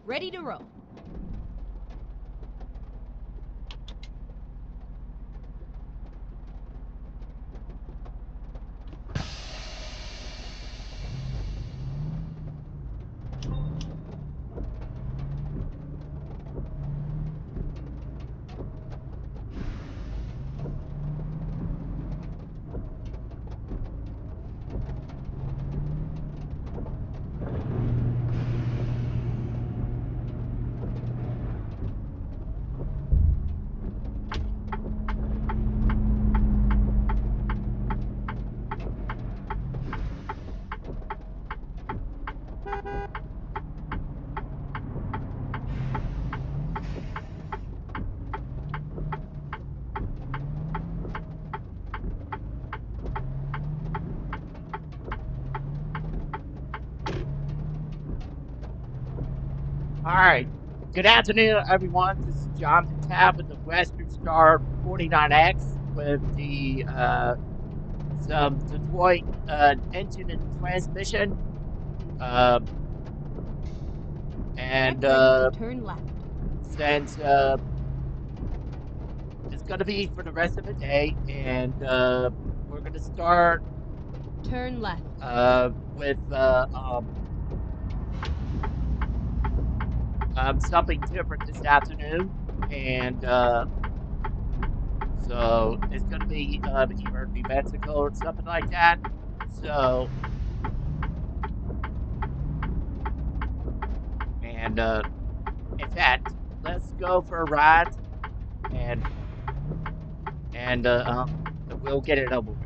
Ready to roll. All right. Good afternoon, everyone. This is Jonathan Tabb with the Western Star 49X with the some Detroit engine and transmission. And turn left. Since it's going to be for the rest of the day, and we're going to start Turn left. with something different this afternoon, and so it's going to be either New Mexico or something like that. So, and in fact, let's go for a ride, and we'll get it over with.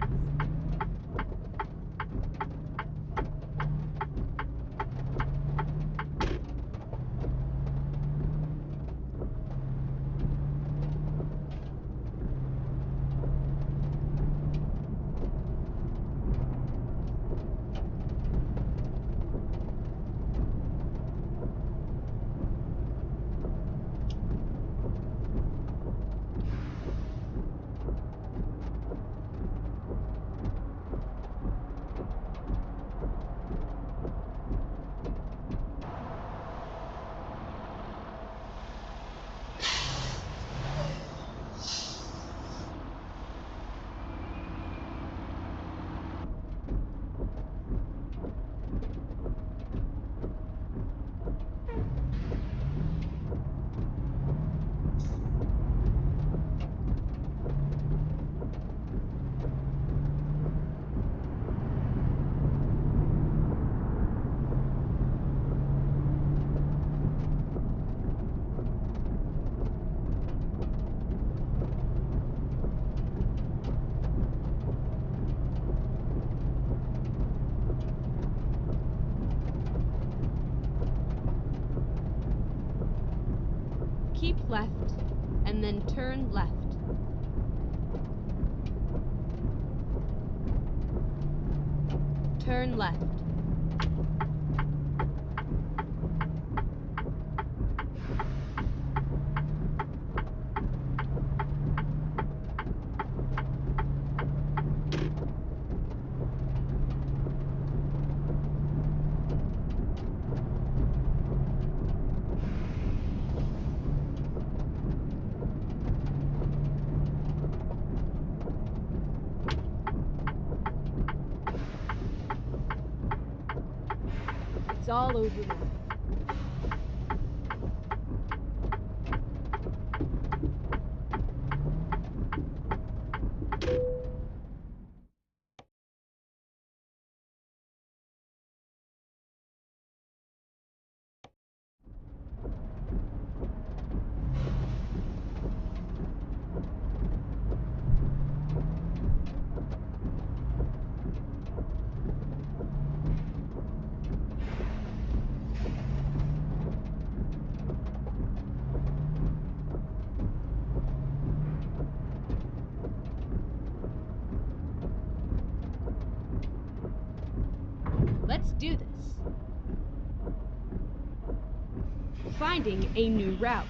Keep left, and then turn left. Turn left. It's all over now. Let's do this. Finding a new route.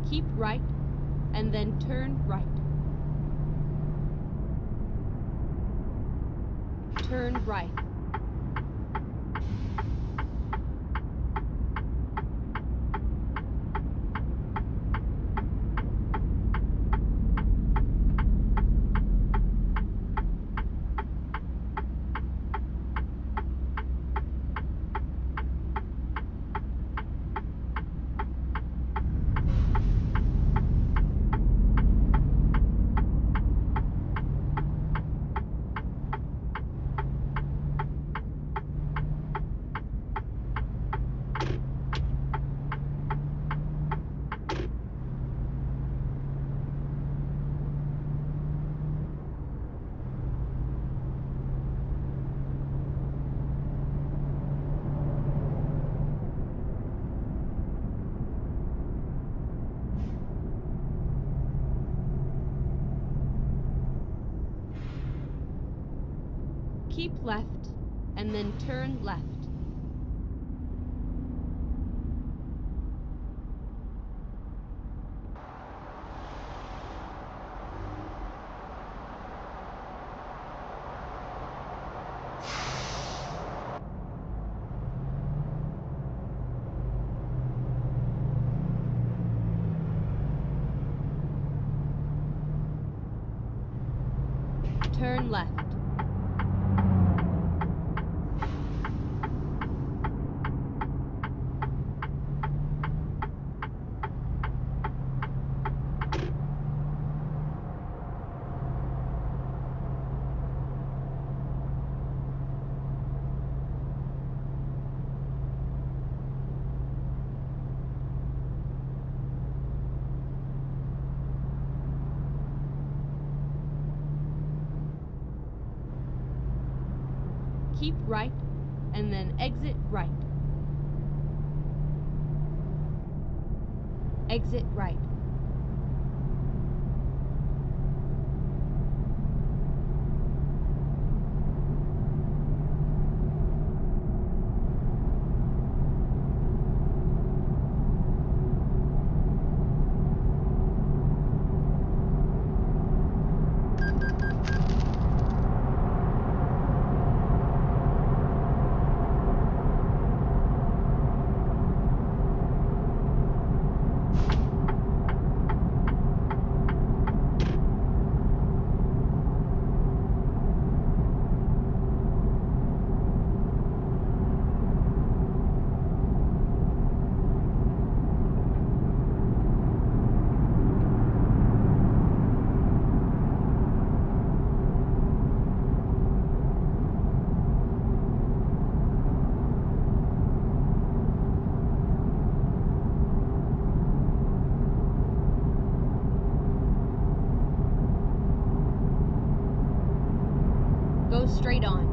Keep right, and then turn right. Turn right. Keep left, and then turn left. Turn left. Keep right, and then exit right. Exit right. Go straight on.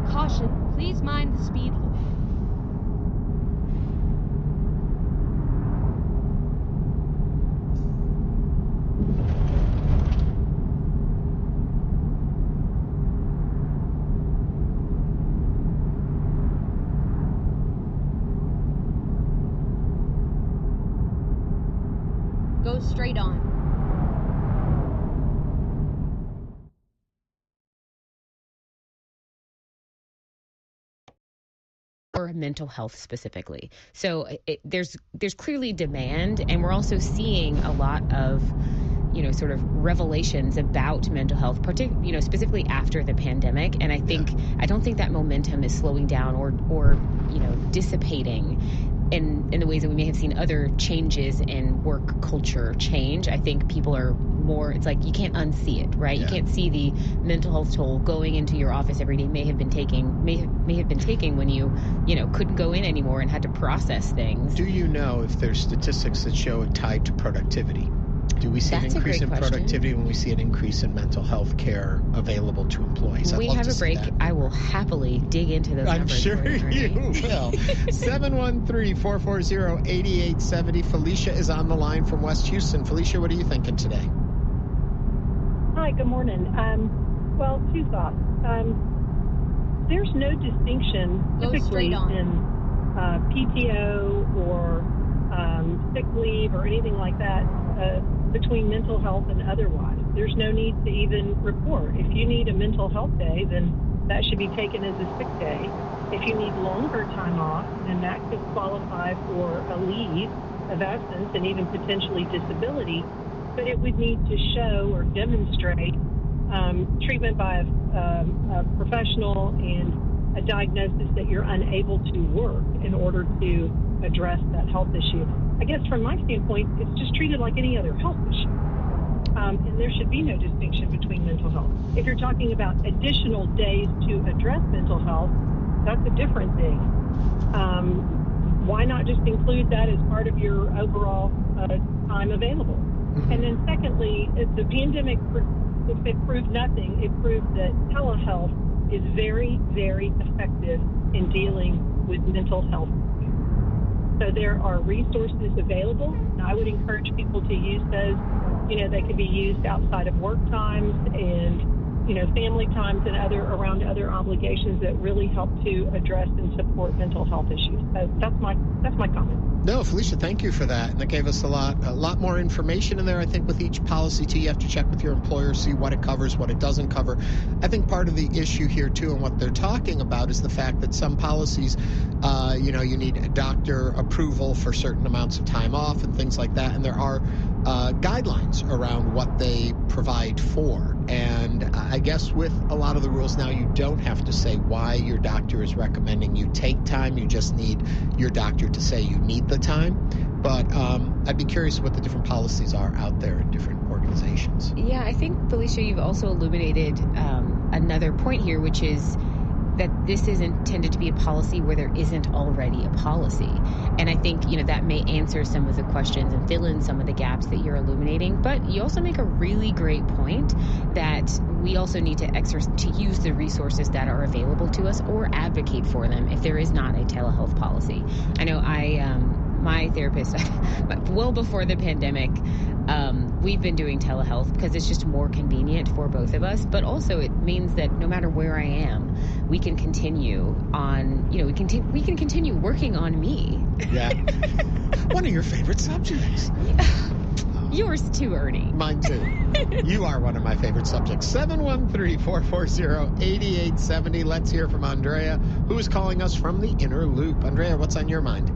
Caution, please mind the speed limit. Go straight on. Or mental health specifically. So there's clearly demand, and we're also seeing a lot of, sort of revelations about mental health, specifically after the pandemic. And I don't think that momentum is slowing down or dissipating in the ways that we may have seen other changes in work culture change. I think people are more, it's like you can't unsee it, right? Yeah. You can't see the mental health toll going into your office every day may have been taking when you couldn't go in anymore and had to process things. Do you know if there's statistics that show it tied to productivity? Do we see an increase in productivity when we see an increase in mental health care available to employees? When we have a break, I will happily dig into those numbers. I'm sure you will. 713-440-8870. Felicia is on the line from West Houston. Felicia, what are you thinking today? Hi, good morning. Well, two thoughts. There's no distinction typically in PTO or sick leave or anything like that between mental health and otherwise. There's no need to even report. If you need a mental health day, then that should be taken as a sick day. If you need longer time off, then that could qualify for a leave of absence and even potentially disability, but it would need to show or demonstrate treatment by a professional and a diagnosis that you're unable to work in order to address that health issue. I guess from my standpoint, it's just treated like any other health issue. And there should be no distinction between mental health. If you're talking about additional days to address mental health, that's a different thing. Why not just include that as part of your overall time available? Mm-hmm. And then secondly, the pandemic, if it proved nothing, it proved that telehealth is very, very effective in dealing with mental health. So there are resources available, and I would encourage people to use those. They can be used outside of work times and, family times and around other obligations that really help to address and support mental health issues. So that's my comment. No, Felicia, thank you for that. And that gave us a lot more information in there. I think with each policy too, you have to check with your employer, see what it covers, what it doesn't cover. I think part of the issue here too, and what they're talking about, is the fact that some policies, you need a doctor approval for certain amounts of time off and things like that. And there are guidelines around what they provide for. And I guess with a lot of the rules now, you don't have to say why your doctor is recommending you take time. You just need your doctor to say you need the time. But I'd be curious what the different policies are out there in different organizations. Yeah, I think, Felicia, you've also illuminated another point here, which is that this is intended to be a policy where there isn't already a policy. And I think, that may answer some of the questions and fill in some of the gaps that you're illuminating. But you also make a really great point that we also need to use the resources that are available to us or advocate for them if there is not a telehealth policy. I know my therapist, well before the pandemic, we've been doing telehealth because it's just more convenient for both of us. But also it means that no matter where I am, we can continue on, we can continue working on me. Yeah. One of your favorite subjects. Yours too, Ernie. Mine too. You are one of my favorite subjects. 713-440-8870. Let's hear from Andrea, who is calling us from the Inner Loop. Andrea, what's on your mind?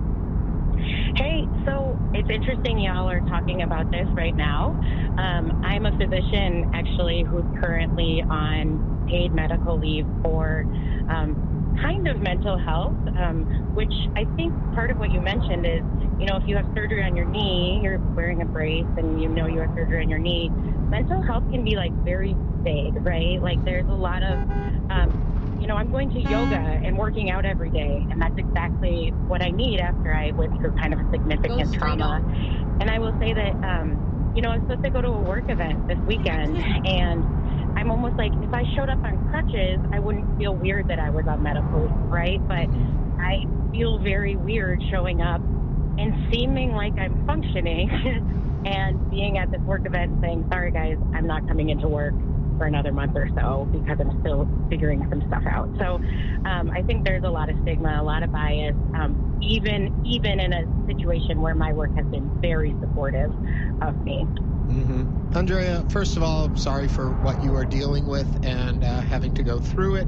Hey, so it's interesting y'all are talking about this right now. I'm a physician, actually, who's currently on paid medical leave for kind of mental health, which I think part of what you mentioned is, if you have surgery on your knee, you're wearing a brace and you have surgery on your knee, mental health can be very vague, right? There's a lot of, I'm going to yoga and working out every day, and that's exactly what I need after I went through kind of a significant trauma. And I will say that, I was supposed to go to a work event this weekend, and I I'm almost like, if I showed up on crutches, I wouldn't feel weird that I was on medical leave, right? But I feel very weird showing up and seeming like I'm functioning and being at this work event and saying, sorry guys, I'm not coming into work for another month or so because I'm still figuring some stuff out. So I think there's a lot of stigma, a lot of bias, even in a situation where my work has been very supportive of me. Andrea, first of all, I'm sorry for what you are dealing with and having to go through it.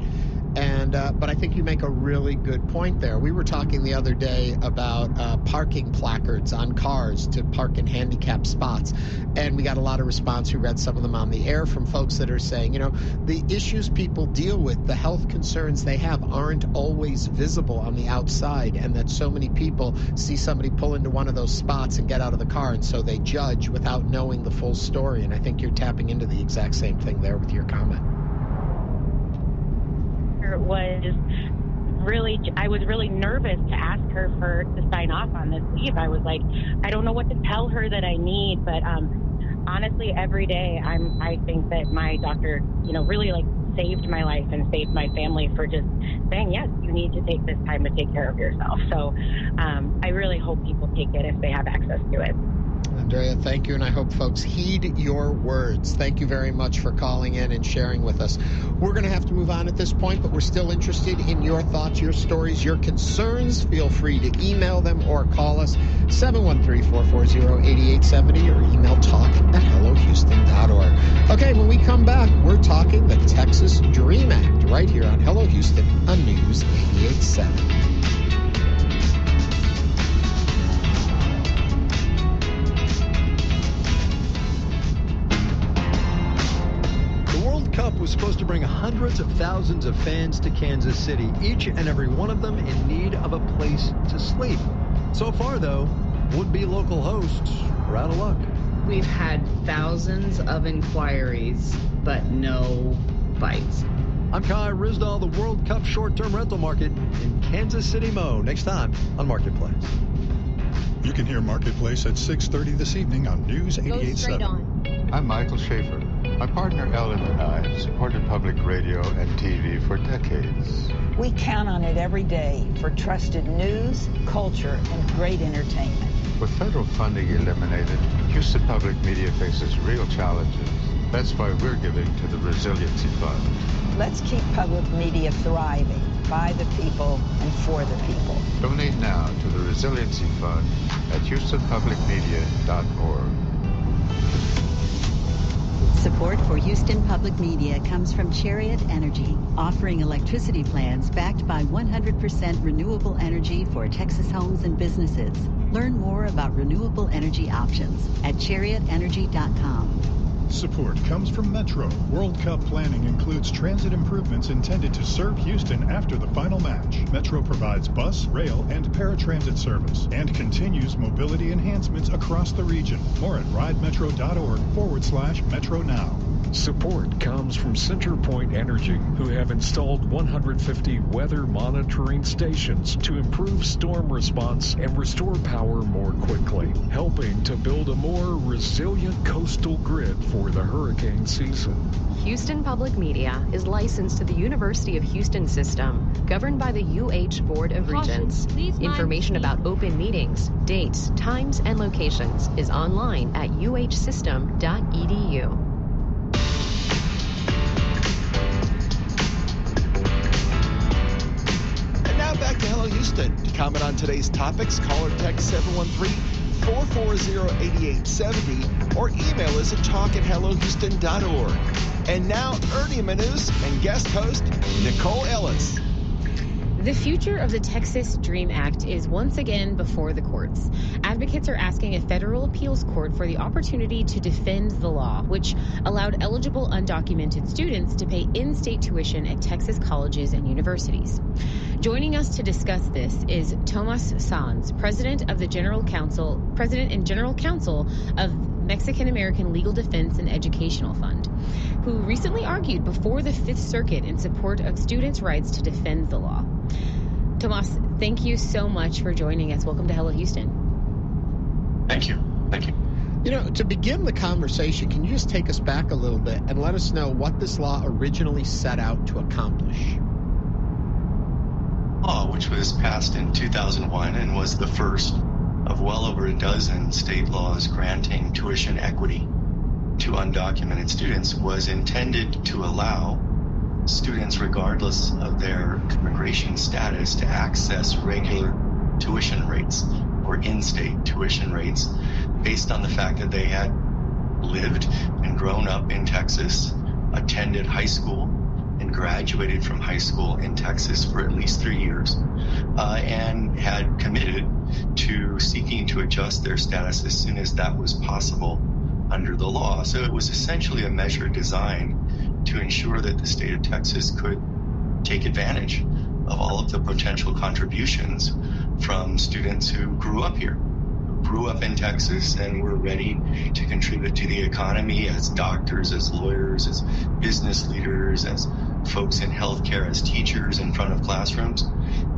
But I think you make a really good point there. We were talking the other day about parking placards on cars to park in handicapped spots. And we got a lot of response. We read some of them on the air from folks that are saying, you know, the issues people deal with, the health concerns they have aren't always visible on the outside. And that so many people see somebody pull into one of those spots and get out of the car. And so they judge without knowing the full story. And I think you're tapping into the exact same thing there with your comment. I was really nervous to ask her to sign off on this leave. I was like, I don't know what to tell her that I need, but honestly, every day I think that my doctor, you know, really like saved my life and saved my family for just saying, yes, you need to take this time to take care of yourself. So I really hope people take it if they have access to it. Andrea, thank you, and I hope folks heed your words. Thank you very much for calling in and sharing with us. We're going to have to move on at this point, but we're still interested in your thoughts, your stories, your concerns. Feel free to email them or call us, 713-440-8870, or email talk@hellohouston.org. Okay, when we come back, we're talking the Texas DREAM Act right here on Hello Houston on News 88.7. Was supposed to bring hundreds of thousands of fans to Kansas City, each and every one of them in need of a place to sleep. So far, though, would-be local hosts are out of luck. We've had thousands of inquiries, but no bites. I'm Kai Risdall, the World Cup short-term rental market in Kansas City, Mo. Next time on Marketplace. You can hear Marketplace at 6:30 this evening on News 88.7. I'm Michael Schaefer. My partner Ellen and I have supported public radio and TV for decades. We count on it every day for trusted news, culture, and great entertainment. With federal funding eliminated, Houston Public Media faces real challenges. That's why we're giving to the Resiliency Fund. Let's keep public media thriving by the people and for the people. Donate now to the Resiliency Fund at HoustonPublicMedia.org. Support for Houston Public Media comes from Chariot Energy, offering electricity plans backed by 100% renewable energy for Texas homes and businesses. Learn more about renewable energy options at chariotenergy.com. Support comes from Metro. World Cup planning includes transit improvements intended to serve Houston after the final match. Metro provides bus, rail, and paratransit service and continues mobility enhancements across the region. More at ridemetro.org/Metro Now. Support comes from CenterPoint Energy, who have installed 150 weather monitoring stations to improve storm response and restore power more quickly, helping to build a more resilient coastal grid for the hurricane season. Houston Public Media is licensed to the University of Houston system, governed by the UH Board of Regents. Information about open meetings, dates, times, and locations is online at uhsystem.edu. Back to Hello Houston. To comment on today's topics, call or text 713-440-8870 or email us at talk@hellohouston.org. And now, Ernie Manus and guest host Nicole Ellis. The future of the Texas DREAM Act is once again before the courts. Advocates are asking a federal appeals court for the opportunity to defend the law, which allowed eligible undocumented students to pay in-state tuition at Texas colleges and universities. Joining us to discuss this is Tomas Sanz, President and General Counsel of Mexican American Legal Defense and Educational Fund, who recently argued before the Fifth Circuit in support of students' rights to defend the law. Tomas, thank you so much for joining us. Welcome to Hello Houston. Thank you. Thank you. You know, to begin the conversation, can you just take us back a little bit and let us know what this law originally set out to accomplish? Law, which was passed in 2001 and was the first of well over a dozen state laws granting tuition equity to undocumented students, was intended to allow students, regardless of their immigration status, to access regular tuition rates or in-state tuition rates based on the fact that they had lived and grown up in Texas, attended high school, and graduated from high school in Texas for at least 3 years, and had committed to seeking to adjust their status as soon as that was possible under the law. So it was essentially a measure designed to ensure that the state of Texas could take advantage of all of the potential contributions from students who grew up here, who grew up in Texas and were ready to contribute to the economy as doctors, as lawyers, as business leaders, as folks in healthcare, as teachers in front of classrooms,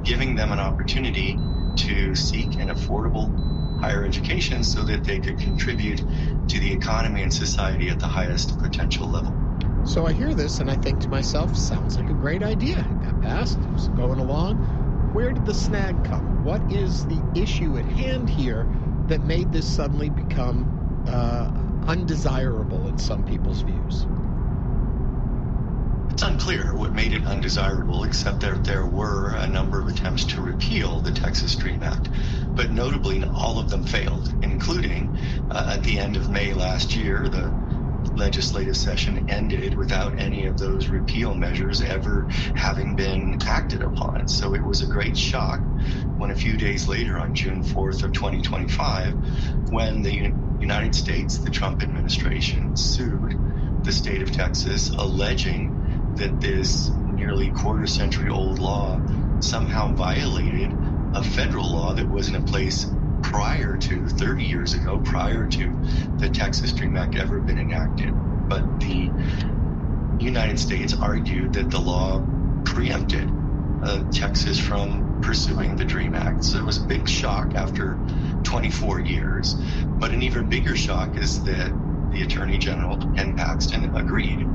giving them an opportunity to seek an affordable higher education so that they could contribute to the economy and society at the highest potential level. So I hear this and I think to myself, sounds like a great idea. It got passed, it was going along. Where did the snag come? What is the issue at hand here that made this suddenly become undesirable in some people's views? It's unclear what made it undesirable, except that there were a number of attempts to repeal the Texas DREAM Act. But notably, all of them failed, including at the end of May last year, the legislative session ended without any of those repeal measures ever having been acted upon. So it was a great shock when a few days later, on June 4th of 2025, when the United States, the Trump administration, sued the state of Texas, alleging that this nearly quarter-century-old law somehow violated a federal law that was in place prior to 30 years ago, prior to the Texas DREAM Act ever been enacted. But the United States argued that the law preempted Texas from pursuing the DREAM Act. So it was a big shock after 24 years. But an even bigger shock is that the Attorney General, Ken Paxton, agreed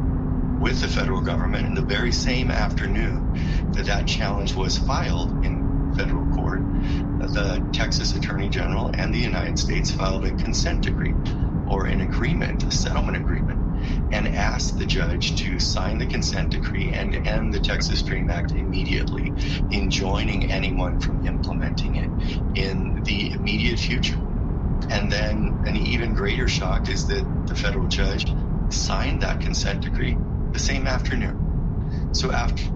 with the federal government in the very same afternoon that that challenge was filed in federal court. The Texas Attorney General and the United States filed a consent decree, or an agreement, a settlement agreement, and asked the judge to sign the consent decree and end the Texas DREAM Act immediately, enjoining anyone from implementing it in the immediate future. And then an even greater shock is that the federal judge signed that consent decree the same afternoon. So after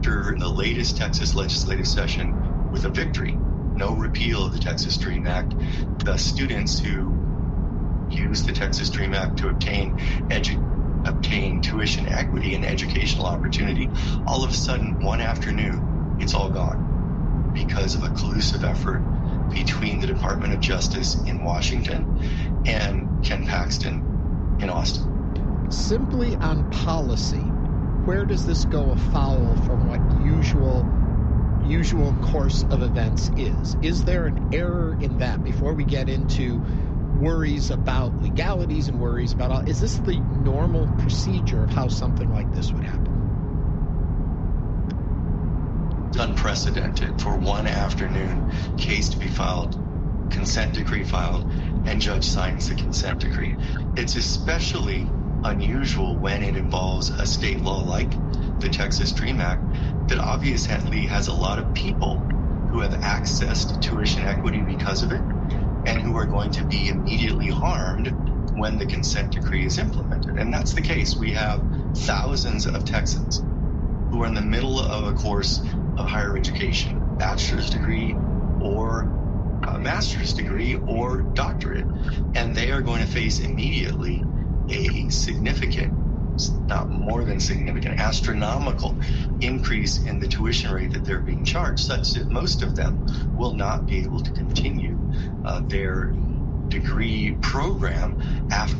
the latest Texas legislative session with a victory, no repeal of the Texas DREAM Act, the students who used the Texas DREAM Act to obtain tuition equity and educational opportunity, all of a sudden, one afternoon, it's all gone because of a collusive effort between the Department of Justice in Washington and Ken Paxton in Austin. Simply on policy, where does this go afoul from what usual course of events is? Is there an error in that before we get into worries about legalities and worries about all? Is this the normal procedure of how something like this would happen? It's unprecedented for one afternoon, case to be filed, consent decree filed, and judge signs the consent decree. It's especially unusual when it involves a state law like the Texas DREAM Act that obviously has a lot of people who have accessed tuition equity because of it and who are going to be immediately harmed when the consent decree is implemented. And that's the case. We have thousands of Texans who are in the middle of a course of higher education, bachelor's degree or a master's degree or doctorate, and they are going to face immediately a significant, not more than significant, astronomical increase in the tuition rate that they're being charged, such that most of them will not be able to continue their degree program after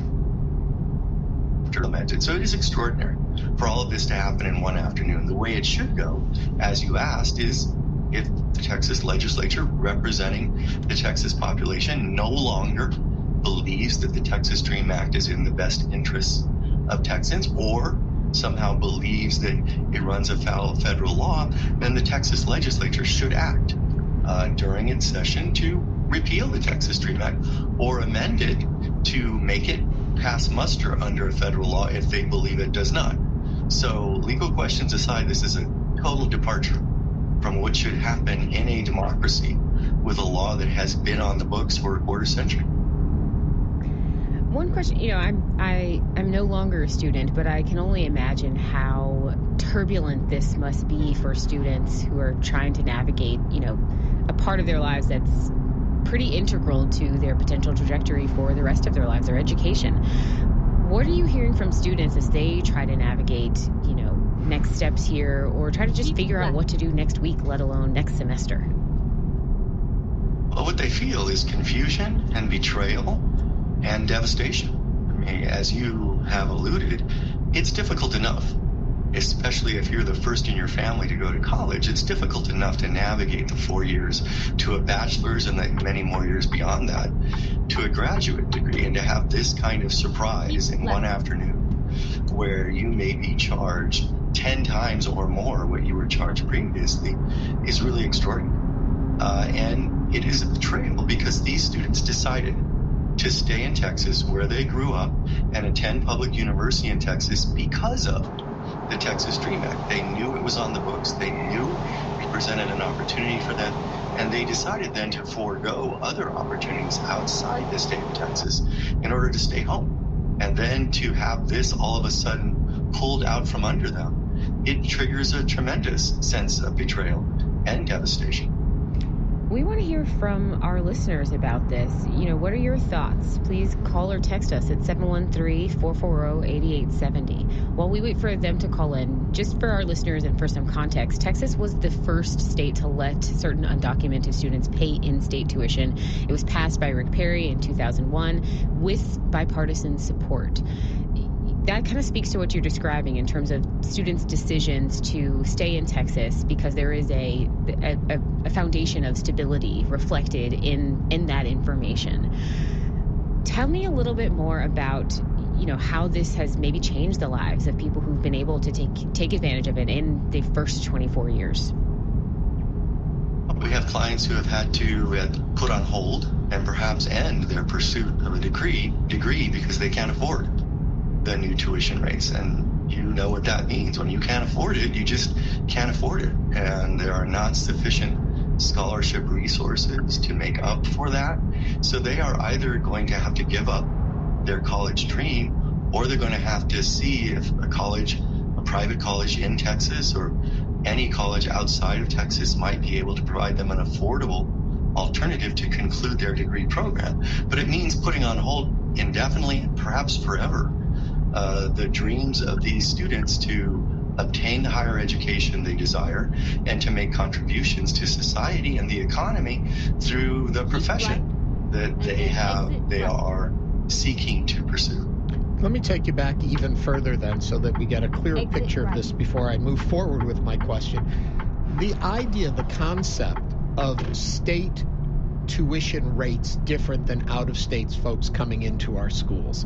implemented. So it is extraordinary for all of this to happen in one afternoon. The way it should go, as you asked, is if the Texas legislature, representing the Texas population, no longer believes that the Texas DREAM Act is in the best interests of Texans, or somehow believes that it runs afoul of federal law, then the Texas legislature should act during its session to repeal the Texas DREAM Act or amend it to make it pass muster under a federal law if they believe it does not. So legal questions aside, this is a total departure from what should happen in a democracy with a law that has been on the books for a quarter century. One question, I'm no longer a student, but I can only imagine how turbulent this must be for students who are trying to navigate, a part of their lives that's pretty integral to their potential trajectory for the rest of their lives, their education. What are you hearing from students as they try to navigate, next steps here, or try to just figure out what to do next week, let alone next semester? Well, what they feel is confusion and betrayal and devastation. I mean, as you have alluded, it's difficult enough, especially if you're the first in your family to go to college. It's difficult enough to navigate the 4 years to a bachelor's and then many more years beyond that to a graduate degree, and to have this kind of surprise in one afternoon where you may be charged 10 times or more what you were charged previously is really extraordinary. And it is a betrayal because these students decided to stay in Texas where they grew up and attend public university in Texas because of the Texas DREAM Act. They knew it was on the books. They knew it presented an opportunity for them. And they decided then to forego other opportunities outside the state of Texas in order to stay home. And then to have this all of a sudden pulled out from under them, it triggers a tremendous sense of betrayal and devastation. We want to hear from our listeners about this. What are your thoughts? Please call or text us at 713-440-8870. While we wait for them to call in, just for our listeners and for some context, Texas was the first state to let certain undocumented students pay in-state tuition. It was passed by Rick Perry in 2001 with bipartisan support. That kind of speaks to what you're describing in terms of students' decisions to stay in Texas because there is a foundation of stability reflected in that information. Tell me a little bit more about, how this has maybe changed the lives of people who've been able to take advantage of it in the first 24 years. We have clients who have had to put on hold and perhaps end their pursuit of a degree because they can't afford the new tuition rates. And you know what that means. When you can't afford it, you just can't afford it. And there are not sufficient scholarship resources to make up for that. So they are either going to have to give up their college dream, or they're going to have to see if a private college in Texas or any college outside of Texas might be able to provide them an affordable alternative to conclude their degree program. But it means putting on hold indefinitely, perhaps forever, the dreams of these students to obtain the higher education they desire and to make contributions to society and the economy through the profession that they are seeking to pursue. Let me take you back even further then so that we get a clearer picture of this before I move forward with my question. The idea, the concept of state tuition rates different than out-of-state folks coming into our schools.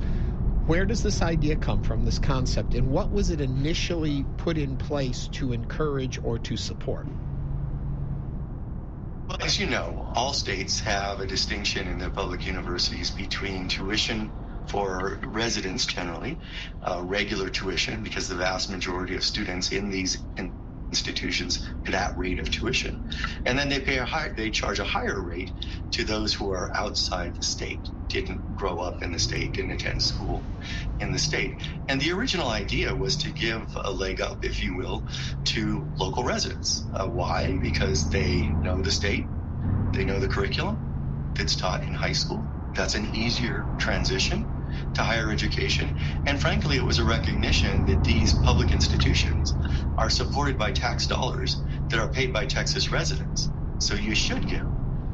Where does this idea come from, this concept, and what was it initially put in place to encourage or to support? Well, as you know, all states have a distinction in their public universities between tuition for residents generally, regular tuition, because the vast majority of students in these institutions pay that rate of tuition, and then they charge a higher rate to those who are outside the state, didn't grow up in the state, didn't attend school in the state. And the original idea was to give a leg up, if you will, to local residents. Why? Because they know the state, they know the curriculum that's taught in high school. That's an easier transition to higher education. And frankly, it was a recognition that these public institutions are supported by tax dollars that are paid by Texas residents. So you should give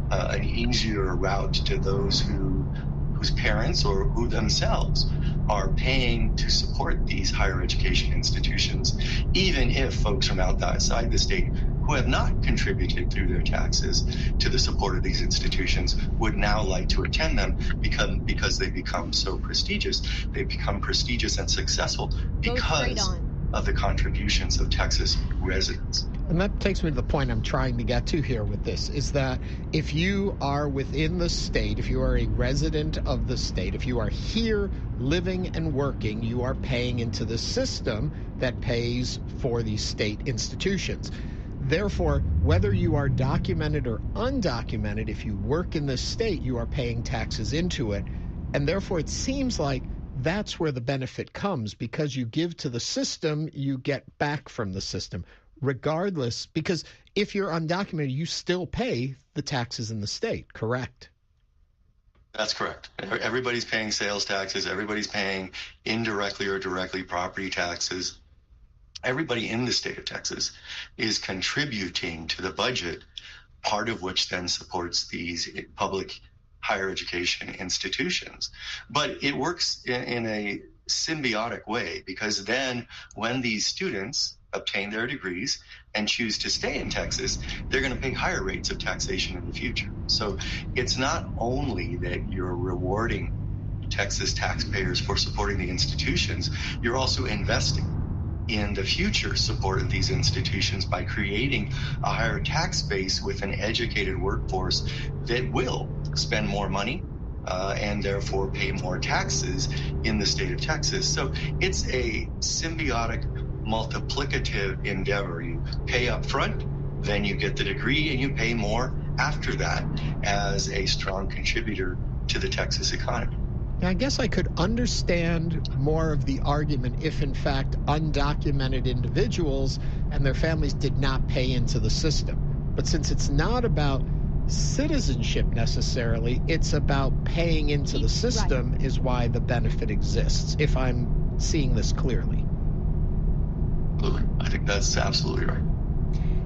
an easier route to those whose parents or who themselves are paying to support these higher education institutions, even if folks from outside the state who have not contributed through their taxes to the support of these institutions would now like to attend them because they become so prestigious. They become prestigious and successful because of the contributions of Texas residents. And that takes me to the point I'm trying to get to here with this, is that if you are within the state, if you are a resident of the state, if you are here living and working, you are paying into the system that pays for these state institutions. Therefore, whether you are documented or undocumented, if you work in this state, you are paying taxes into it. And therefore, it seems like that's where the benefit comes, because you give to the system, you get back from the system. Regardless, because if you're undocumented, you still pay the taxes in the state, correct? That's correct. Everybody's paying sales taxes. Everybody's paying indirectly or directly property taxes. Everybody in the state of Texas is contributing to the budget, part of which then supports these public higher education institutions. But it works in a symbiotic way, because then when these students obtain their degrees and choose to stay in Texas, they're going to pay higher rates of taxation in the future. So it's not only that you're rewarding Texas taxpayers for supporting the institutions, you're also investing in the future support of these institutions by creating a higher tax base with an educated workforce that will spend more money and therefore pay more taxes in the state of Texas. So it's a symbiotic, multiplicative endeavor. You pay up front, then you get the degree, and you pay more after that as a strong contributor to the Texas economy. Now, I guess I could understand more of the argument if, in fact, undocumented individuals and their families did not pay into the system. But since it's not about citizenship necessarily, it's about paying into the system, is why the benefit exists, if I'm seeing this clearly. Absolutely. I think that's absolutely right.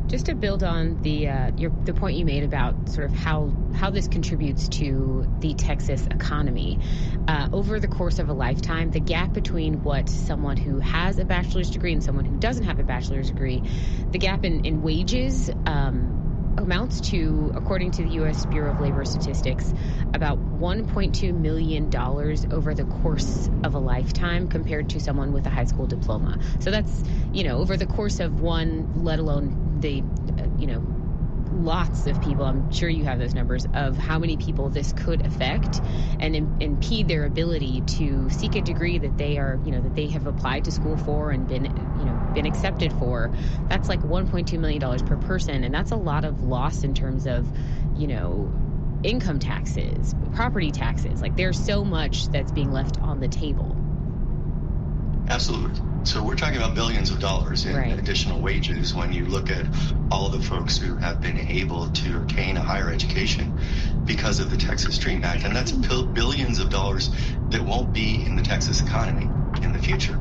Just to build on the point you made about sort of how this contributes to the Texas economy, over the course of a lifetime, the gap between what someone who has a bachelor's degree and someone who doesn't have a bachelor's degree, the gap in wages amounts to, according to the U.S. Bureau of Labor Statistics, about $1.2 million over the course of a lifetime compared to someone with a high school diploma. So that's, over the course of one, let alone the, lots of people, I'm sure you have those numbers, of how many people this could affect and impede their ability to seek a degree that they are, that they have applied to school for and been accepted for. That's like $1.2 million per person, and that's a lot of loss in terms of, income taxes, property taxes. Like, there's so much that's being left on the table. Absolutely. So we're talking about billions of dollars in additional wages when you look at all the folks who have been able to obtain a higher education because of the Texas Dream Act. And that's billions of dollars that won't be in the Texas economy in the future,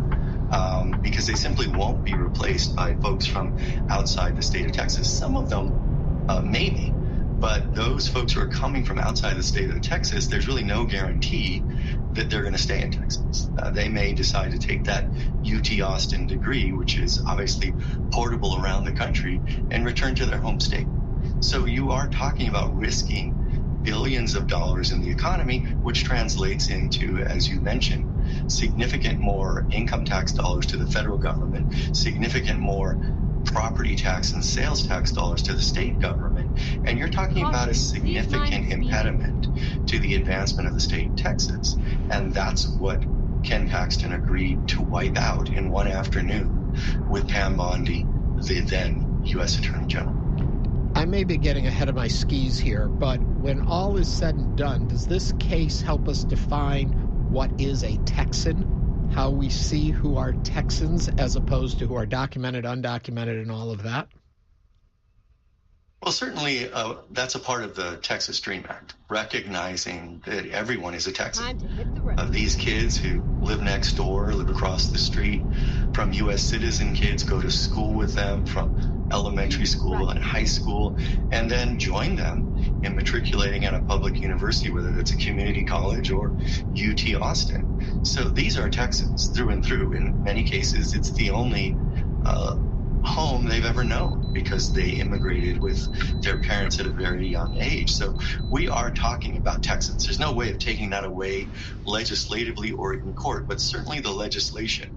because they simply won't be replaced by folks from outside the state of Texas. Some of them maybe, but those folks who are coming from outside the state of Texas, there's really no guarantee that they're going to stay in Texas. They may decide to take that UT Austin degree, which is obviously portable around the country, and return to their home state. So you are talking about risking billions of dollars in the economy, which translates into, as you mentioned, significant more income tax dollars to the federal government, significant more property tax and sales tax dollars to the state government, and you're talking about a significant impediment to the advancement of the state of Texas. And that's what Ken Paxton agreed to wipe out in one afternoon with Pam Bondi, the then U.S. Attorney General. I may be getting ahead of my skis here, but when all is said and done, does this case help us define what is a Texan? How we see who are Texans as opposed to who are documented, undocumented, and all of that? Well, certainly that's a part of the Texas Dream Act, recognizing that everyone is a Texan. These kids who live next door, live across the street from U.S. citizen kids, go to school with them from elementary school and high school, and then join them in matriculating at a public university, whether it's a community college or UT Austin. So these are Texans through and through. In many cases, it's the only home they've ever known. because they immigrated with their parents at a very young age. So we are talking about Texans. There's no way of taking that away legislatively or in court, but certainly the legislation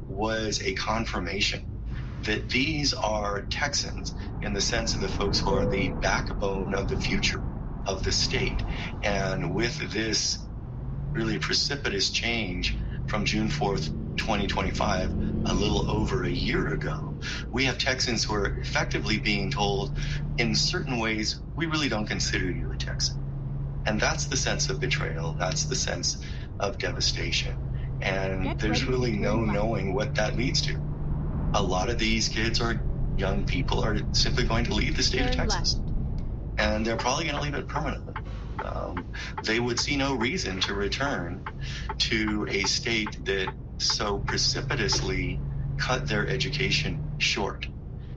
was a confirmation that these are Texans in the sense of the folks who are the backbone of the future of the state. And with this really precipitous change from June 4th, 2025, a little over a year ago, we have Texans who are effectively being told, in certain ways, we really don't consider you a Texan. And that's the sense of betrayal. That's the sense of devastation. And there's really no knowing what that leads to. A lot of these kids or young people are simply going to leave the state of Texas. And they're probably going to leave it permanently. They would see no reason to return to a state that so precipitously cut their education short.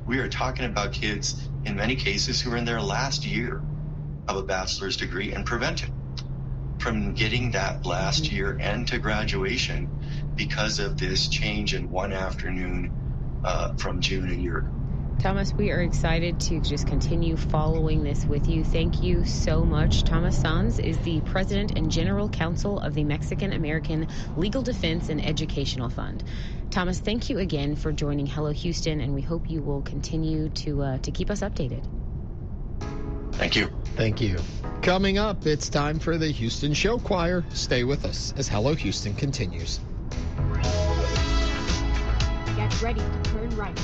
We are talking about kids, in many cases, who are in their last year of a bachelor's degree and prevented from getting that last year and to graduation because of this change in one afternoon from June a year ago. Thomas, we are excited to just continue following this with you. Thank you so much. Thomas Sanz is the President and General Counsel of the Mexican American Legal Defense and Educational Fund. Thomas, thank you again for joining Hello Houston, and we hope you will continue to keep us updated. Thank you. Thank you. Coming up, it's time for the Houston Show Choir. Stay with us as Hello Houston continues. Get ready to turn right.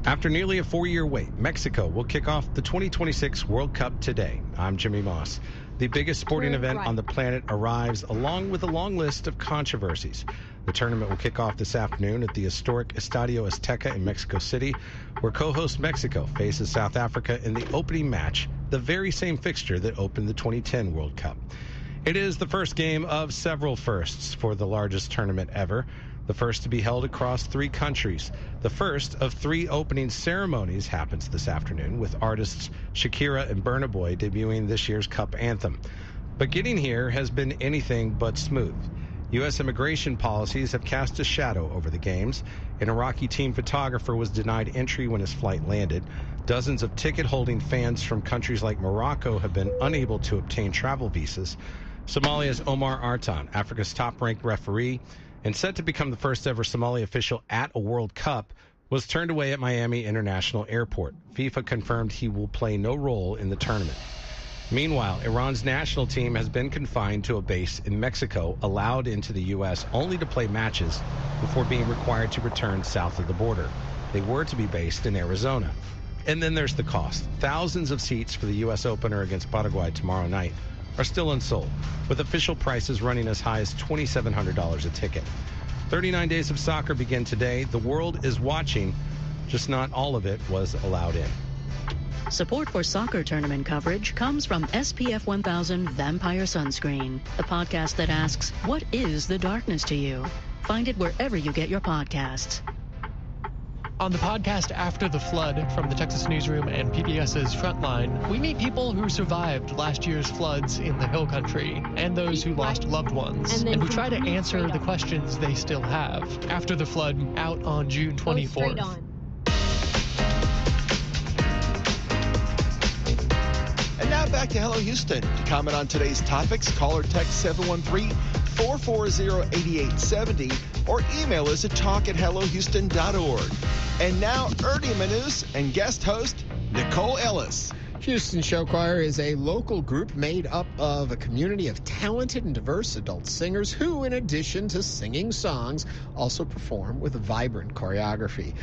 After nearly a 4-year wait, Mexico will kick off the 2026 World Cup today. I'm Jimmy Moss. The biggest sporting event on the planet arrives along with a long list of controversies. The tournament will kick off this afternoon at the historic Estadio Azteca in Mexico City, where co-host Mexico faces South Africa in the opening match, the very same fixture that opened the 2010 World Cup. It is the first game of several firsts for the largest tournament ever. The first to be held across 3 countries. The first of 3 opening ceremonies happens this afternoon, with artists Shakira and Burna Boy debuting this year's Cup anthem. But getting here has been anything but smooth. U.S. immigration policies have cast a shadow over the games. An Iraqi team photographer was denied entry when his flight landed. Dozens of ticket-holding fans from countries like Morocco have been unable to obtain travel visas. Somalia's Omar Artan, Africa's top-ranked referee, and set to become the first ever Somali official at a World Cup, was turned away at Miami International Airport. FIFA confirmed he will play no role in the tournament. Meanwhile, Iran's national team has been confined to a base in Mexico, allowed into the U.S. only to play matches before being required to return south of the border. They were to be based in Arizona. And then there's the cost. Thousands of seats for the U.S. opener against Paraguay tomorrow night are still unsold, with official prices running as high as $2,700 a ticket. 39 days of soccer begin today. The world is watching, just not all of it was allowed in. Support for soccer tournament coverage comes from SPF 1000 Vampire Sunscreen, the podcast that asks, what is the darkness to you? Find it wherever you get your podcasts. On the podcast After the Flood from the Texas Newsroom and PBS's Frontline, we meet people who survived last year's floods in the Hill Country and those who lost loved ones, and who try to answer the questions they still have. After the Flood, out on June 24th. And now back to Hello Houston. To comment on today's topics, call or text 713-440-8870 or email us at talk@hellohouston.org. And now, Ernie Manous and guest host Nicole Ellis. Houston Show Choir is a local group made up of a community of talented and diverse adult singers who, in addition to singing songs, also perform with vibrant choreography.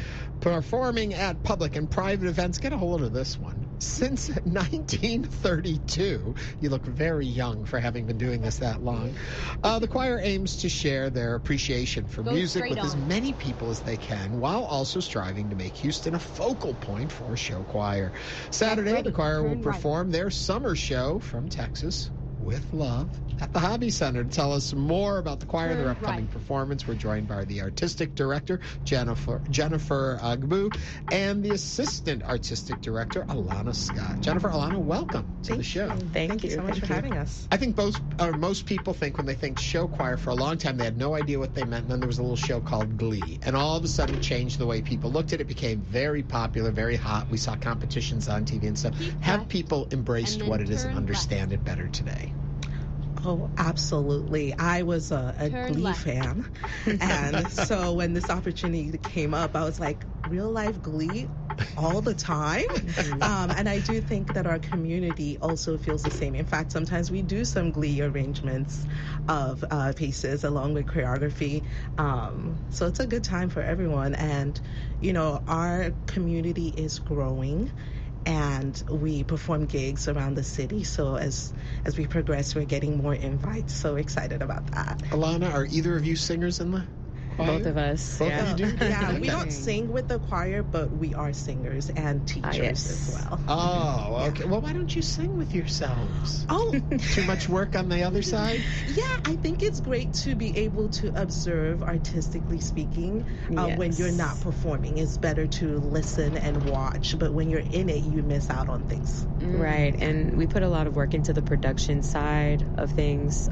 Performing at public and private events, get a hold of this one. Since 1932, you look very young for having been doing this that long. The choir aims to share their appreciation for music with as many people as they can, while also striving to make Houston a focal point for show choir. Saturday, the choir will perform their summer show from Texas with love at the Hobby Center to tell us more about the choir, their upcoming performance. We're joined by the artistic director, Jennifer Agbu, and the assistant artistic director, Alana Scott. Jennifer, Alana, welcome to the show. Thank you so much for having us. I think most people think when they think show choir, for a long time they had no idea what they meant, and then there was a little show called Glee, and all of a sudden it changed the way people looked at it. It became very popular, very hot. We saw competitions on TV and stuff. Have people embraced what it is and understand it better today? Oh, absolutely. I was a Glee fan. And so when this opportunity came up, I was like, real life Glee all the time? And I do think that our community also feels the same. In fact, sometimes we do some Glee arrangements of pieces along with choreography. So it's a good time for everyone. And, our community is growing. And we perform gigs around the city. So as we progress, we're getting more invites. So excited about that. Alana, are either of you singers in the choir? Both of us. Both of you do? Yeah, we don't sing with the choir, but we are singers and teachers as well. Oh, okay. Well, why don't you sing with yourselves? Oh. Too much work on the other side? Yeah, I think it's great to be able to observe, artistically speaking, when you're not performing. It's better to listen and watch, but when you're in it, you miss out on things. Right, and we put a lot of work into the production side of things,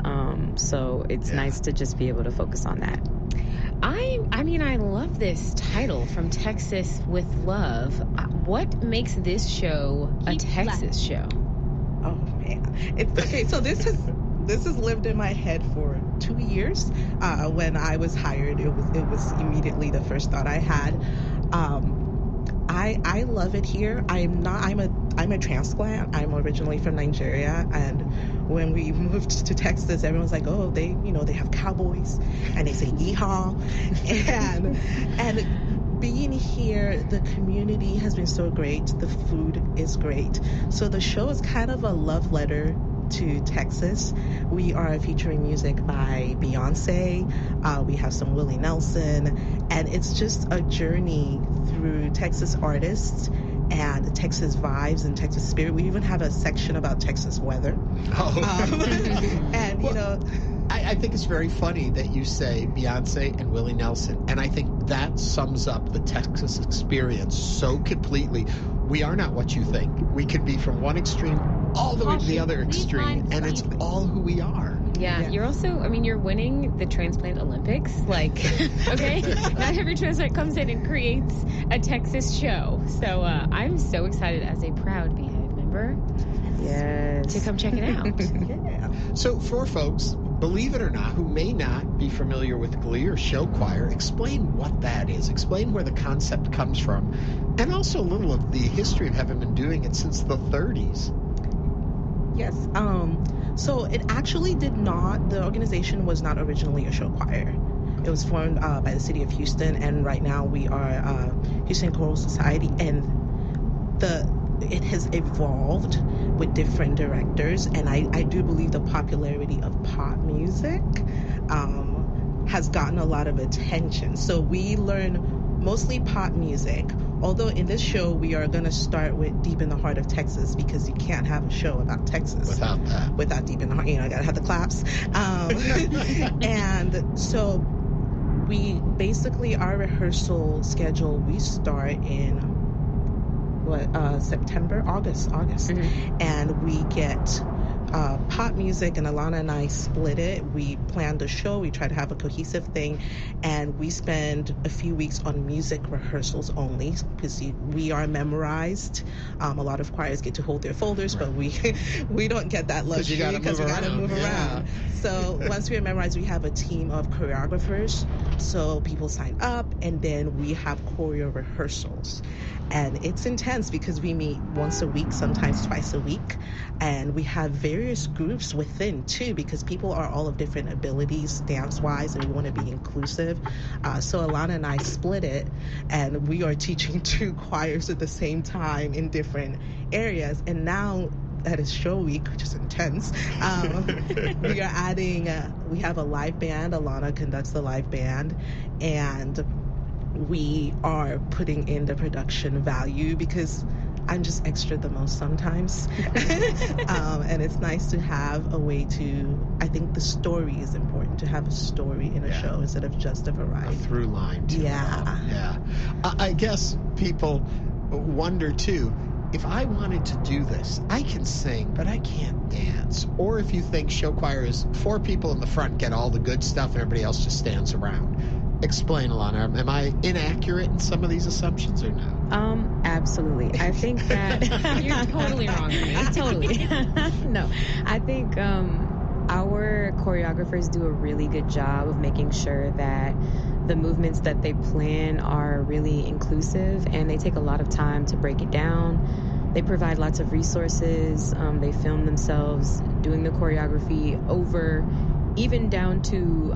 so it's nice to just be able to focus on that. I love this title, From Texas with Love. What makes this show a Texas show? Oh man, it's okay. So this has lived in my head for 2 years. When I was hired, it was immediately the first thought I had. I love it here. I'm a transplant. I'm originally from Nigeria, and when we moved to Texas, everyone's like, oh, they have cowboys and they say yeehaw, and being here, the community has been so great. The food is great. So the show is kind of a love letter to Texas. We are featuring music by Beyonce. We have some Willie Nelson, and it's just a journey through Texas artists and Texas vibes and Texas spirit. We even have a section about Texas weather. And I think it's very funny that you say Beyonce and Willie Nelson, and I think that sums up the Texas experience so completely. We are not what you think. We could be from one extreme all the way to the other extreme, and it's all who we are. Yeah, you're also, you're winning the Transplant Olympics. Okay, not every transplant comes in and creates a Texas show. So I'm so excited as a proud Beehive member. Yes. To come check it out. Yeah. So for folks, believe it or not, who may not be familiar with Glee or show choir, explain what that is. Explain where the concept comes from, and also a little of the history of having been doing it since the 30s. Yes. So it actually the organization was not originally a show choir. It was formed by the city of Houston, and right now we are Houston Choral Society, and it has evolved with different directors, and I do believe the popularity of pop music has gotten a lot of attention. So we learn mostly pop music, although in this show we are going to start with Deep in the Heart of Texas, because you can't have a show about Texas without Deep in the Heart. I gotta have the claps. And so we basically, our rehearsal schedule, we start in August. And we get pop music, and Alana and I split it. We planned the show. We try to have a cohesive thing, and we spend a few weeks on music rehearsals only, because we are memorized. A lot of choirs get to hold their folders, but we don't get that luxury because we gotta move around. So once we are memorized, we have a team of choreographers. So people sign up, and then we have choreo rehearsals. And it's intense because we meet once a week, sometimes twice a week. And we have various groups within too, because people are all of different abilities dance-wise, and we want to be inclusive. So Alana and I split it, and we are teaching 2 choirs at the same time in different areas. And now that is show week, which is intense. We are adding, we have a live band. Alana conducts the live band, and we are putting in the production value, because I'm just extra the most sometimes. And it's nice to have a way to, I think the story is important, to have a story in a show instead of just a variety. A through line. Yeah. I guess people wonder too, if I wanted to do this, I can sing, but I can't dance. Or if you think show choir is 4 people in the front get all the good stuff and everybody else just stands around. Explain, Alana. Am I inaccurate in some of these assumptions or no? Absolutely. I think that You're totally wrong, Renee. Totally. No, I think our choreographers do a really good job of making sure that the movements that they plan are really inclusive, and they take a lot of time to break it down. They provide lots of resources. They film themselves doing the choreography over, even down to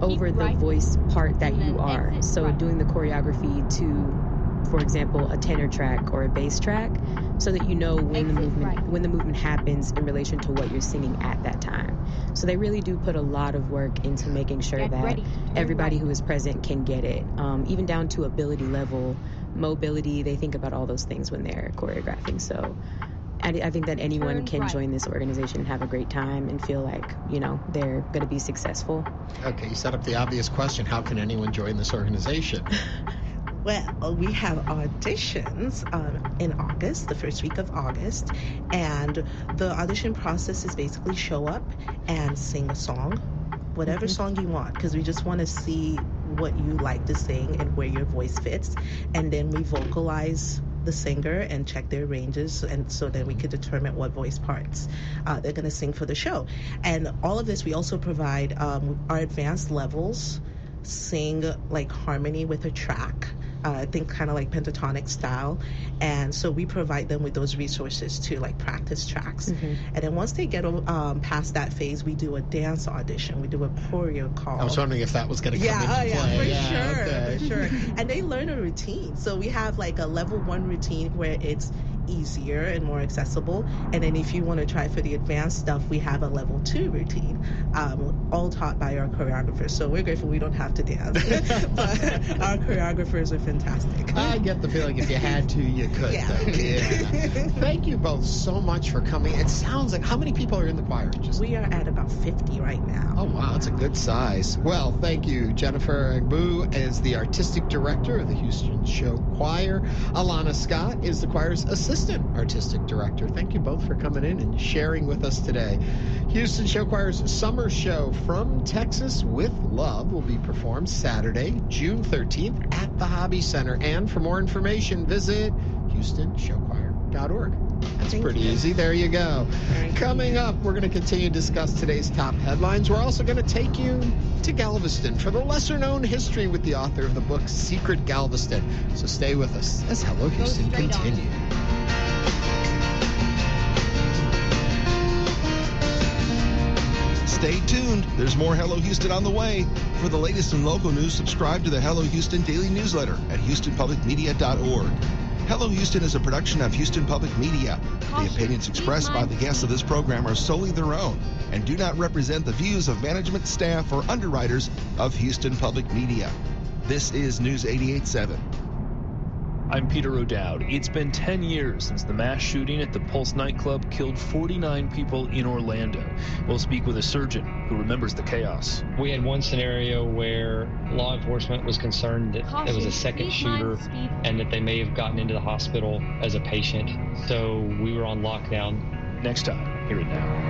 over the voice part that you are. So doing the choreography to, for example, a tenor track or a bass track, so that you know when the movement happens in relation to what you're singing at that time. So they really do put a lot of work into making sure that everybody who is present can get it, even down to ability level, mobility. They think about all those things when they're choreographing. So I think that anyone can join this organization and have a great time and feel like, they're going to be successful. Okay, you set up the obvious question. How can anyone join this organization? Well, we have auditions in August, the first week of August, and the audition process is basically show up and sing a song, whatever song you want, because we just want to see what you like to sing and where your voice fits, and then we vocalize the singer and check their ranges, and so then we could determine what voice parts they're going to sing for the show. And all of this, we also provide our advanced levels sing like harmony with a track. I think kind of like pentatonic style. And so we provide them with those resources to like practice tracks. And then once they get past that phase, we do a dance audition. We do a choreo call. I was wondering if that was going to come into play. For sure. And they learn a routine. So we have like a level 1 routine where it's easier and more accessible. And then if you want to try for the advanced stuff, we have a level 2 routine, all taught by our choreographers. So we're grateful we don't have to dance, but our choreographers are fantastic. I get the feeling if you had to, you could. Yeah. Thank you both so much for coming. It sounds like, how many people are in the choir? We are at about 50 right now. Oh, wow. That's a good size. Well, thank you. Jennifer Agbu is the artistic director of the Houston Show Choir. Alana Scott is the choir's assistant artistic director. Thank you both for coming in and sharing with us today. Houston Show Choir's summer show From Texas with Love will be performed Saturday, June 13th at the Hobby Center. And for more information, visit HoustonShowChoir.org. That's pretty easy. There you go. Coming up, we're going to continue to discuss today's top headlines. We're also going to take you to Galveston for the lesser-known history with the author of the book Secret Galveston. So stay with us as Hello Houston continues. Stay tuned. There's more Hello Houston on the way. For the latest in local news, subscribe to the Hello Houston daily newsletter at HoustonPublicMedia.org. Hello Houston is a production of Houston Public Media. The opinions expressed by the guests of this program are solely their own and do not represent the views of management, staff, or underwriters of Houston Public Media. This is News 88.7. I'm Peter O'Dowd. It's been 10 years since the mass shooting at the Pulse nightclub killed 49 people in Orlando. We'll speak with a surgeon who remembers the chaos. We had one scenario where law enforcement was concerned that there was a second shooter and that they may have gotten into the hospital as a patient. So we were on lockdown. Next time, Here and Now.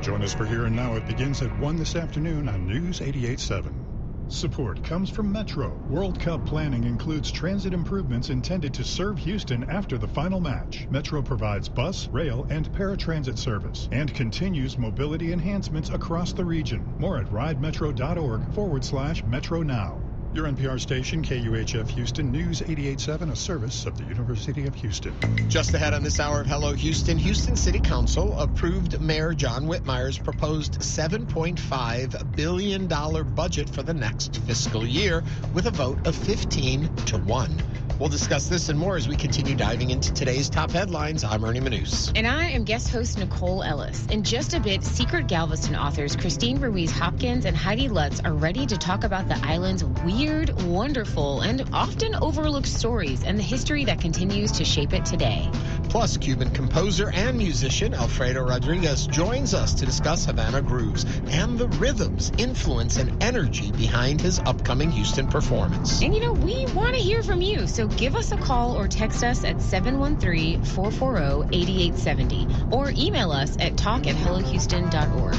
Join us for Here and Now. It begins at 1 this afternoon on News 88.7. Support comes from Metro. World Cup planning includes transit improvements intended to serve Houston after the final match. Metro provides bus, rail, and paratransit service and continues mobility enhancements across the region. More at ridemetro.org/Metro Now. Your NPR station, KUHF Houston, News 88.7, a service of the University of Houston. Just ahead on this hour of Hello Houston, Houston City Council approved Mayor John Whitmire's proposed $7.5 billion budget for the next fiscal year with a vote of 15-1. We'll discuss this and more as we continue diving into today's top headlines. I'm Ernie Manous. And I am guest host Nicole Ellis. In just a bit, Secret Galveston authors Christine Ruiz Hopkins and Heidi Lutz are ready to talk about the island's weird, wonderful, and often overlooked stories and the history that continues to shape it today. Plus, Cuban composer and musician Alfredo Rodriguez joins us to discuss Havana grooves and the rhythms, influence, and energy behind his upcoming Houston performance. And we want to hear from you, so give us a call or text us at 713-440-8870 or email us at talk@hellohouston.org.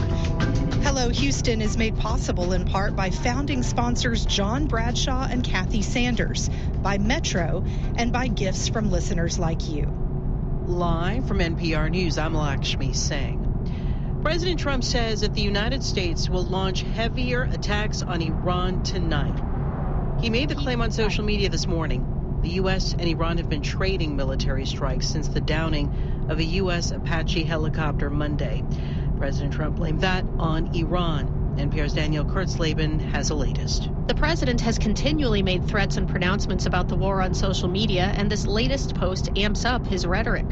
Hello Houston is made possible in part by founding sponsors John Bradshaw and Kathy Sanders, by Metro, and by gifts from listeners like you. Live from NPR News, I'm Lakshmi Singh. President Trump says that the United States will launch heavier attacks on Iran tonight. He made the claim on social media this morning. The U.S. and Iran have been trading military strikes since the downing of a U.S. Apache helicopter Monday. President Trump blamed that on Iran. NPR's Danielle Kurtzleben has the latest. The president has continually made threats and pronouncements about the war on social media, and this latest post amps up his rhetoric.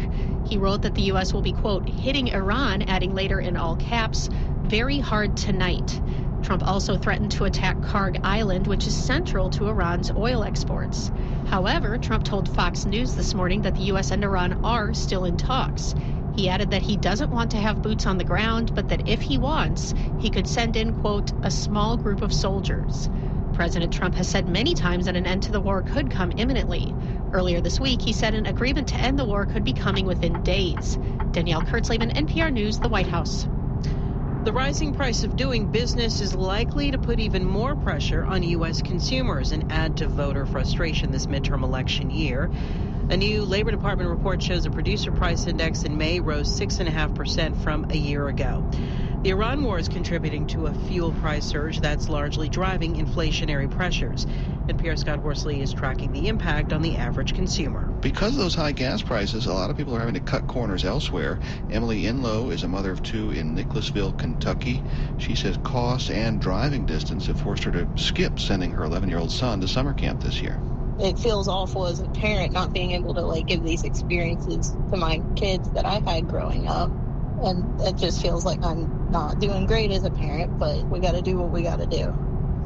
He wrote that the U.S. will be, quote, hitting Iran, adding later in all caps, very hard tonight. Trump also threatened to attack Karg Island, which is central to Iran's oil exports. However, Trump told Fox News this morning that the U.S. and Iran are still in talks. He added that he doesn't want to have boots on the ground, but that if he wants, he could send in, quote, a small group of soldiers. President Trump has said many times that an end to the war could come imminently. Earlier this week, he said an agreement to end the war could be coming within days. Danielle Kurtzleben, NPR News, the White House. The rising price of doing business is likely to put even more pressure on U.S. consumers and add to voter frustration this midterm election year. A new Labor Department report shows the producer price index in May rose 6.5% from a year ago. The Iran war is contributing to a fuel price surge that's largely driving inflationary pressures. NPR's Scott Horsley is tracking the impact on the average consumer. Because of those high gas prices, a lot of people are having to cut corners elsewhere. Emily Inlow is a mother of two in Nicholasville, Kentucky. She says cost and driving distance have forced her to skip sending her 11-year-old son to summer camp this year. It feels awful as a parent not being able to give these experiences to my kids that I've had growing up. And it just feels like I'm not doing great as a parent, but we got to do what we got to do.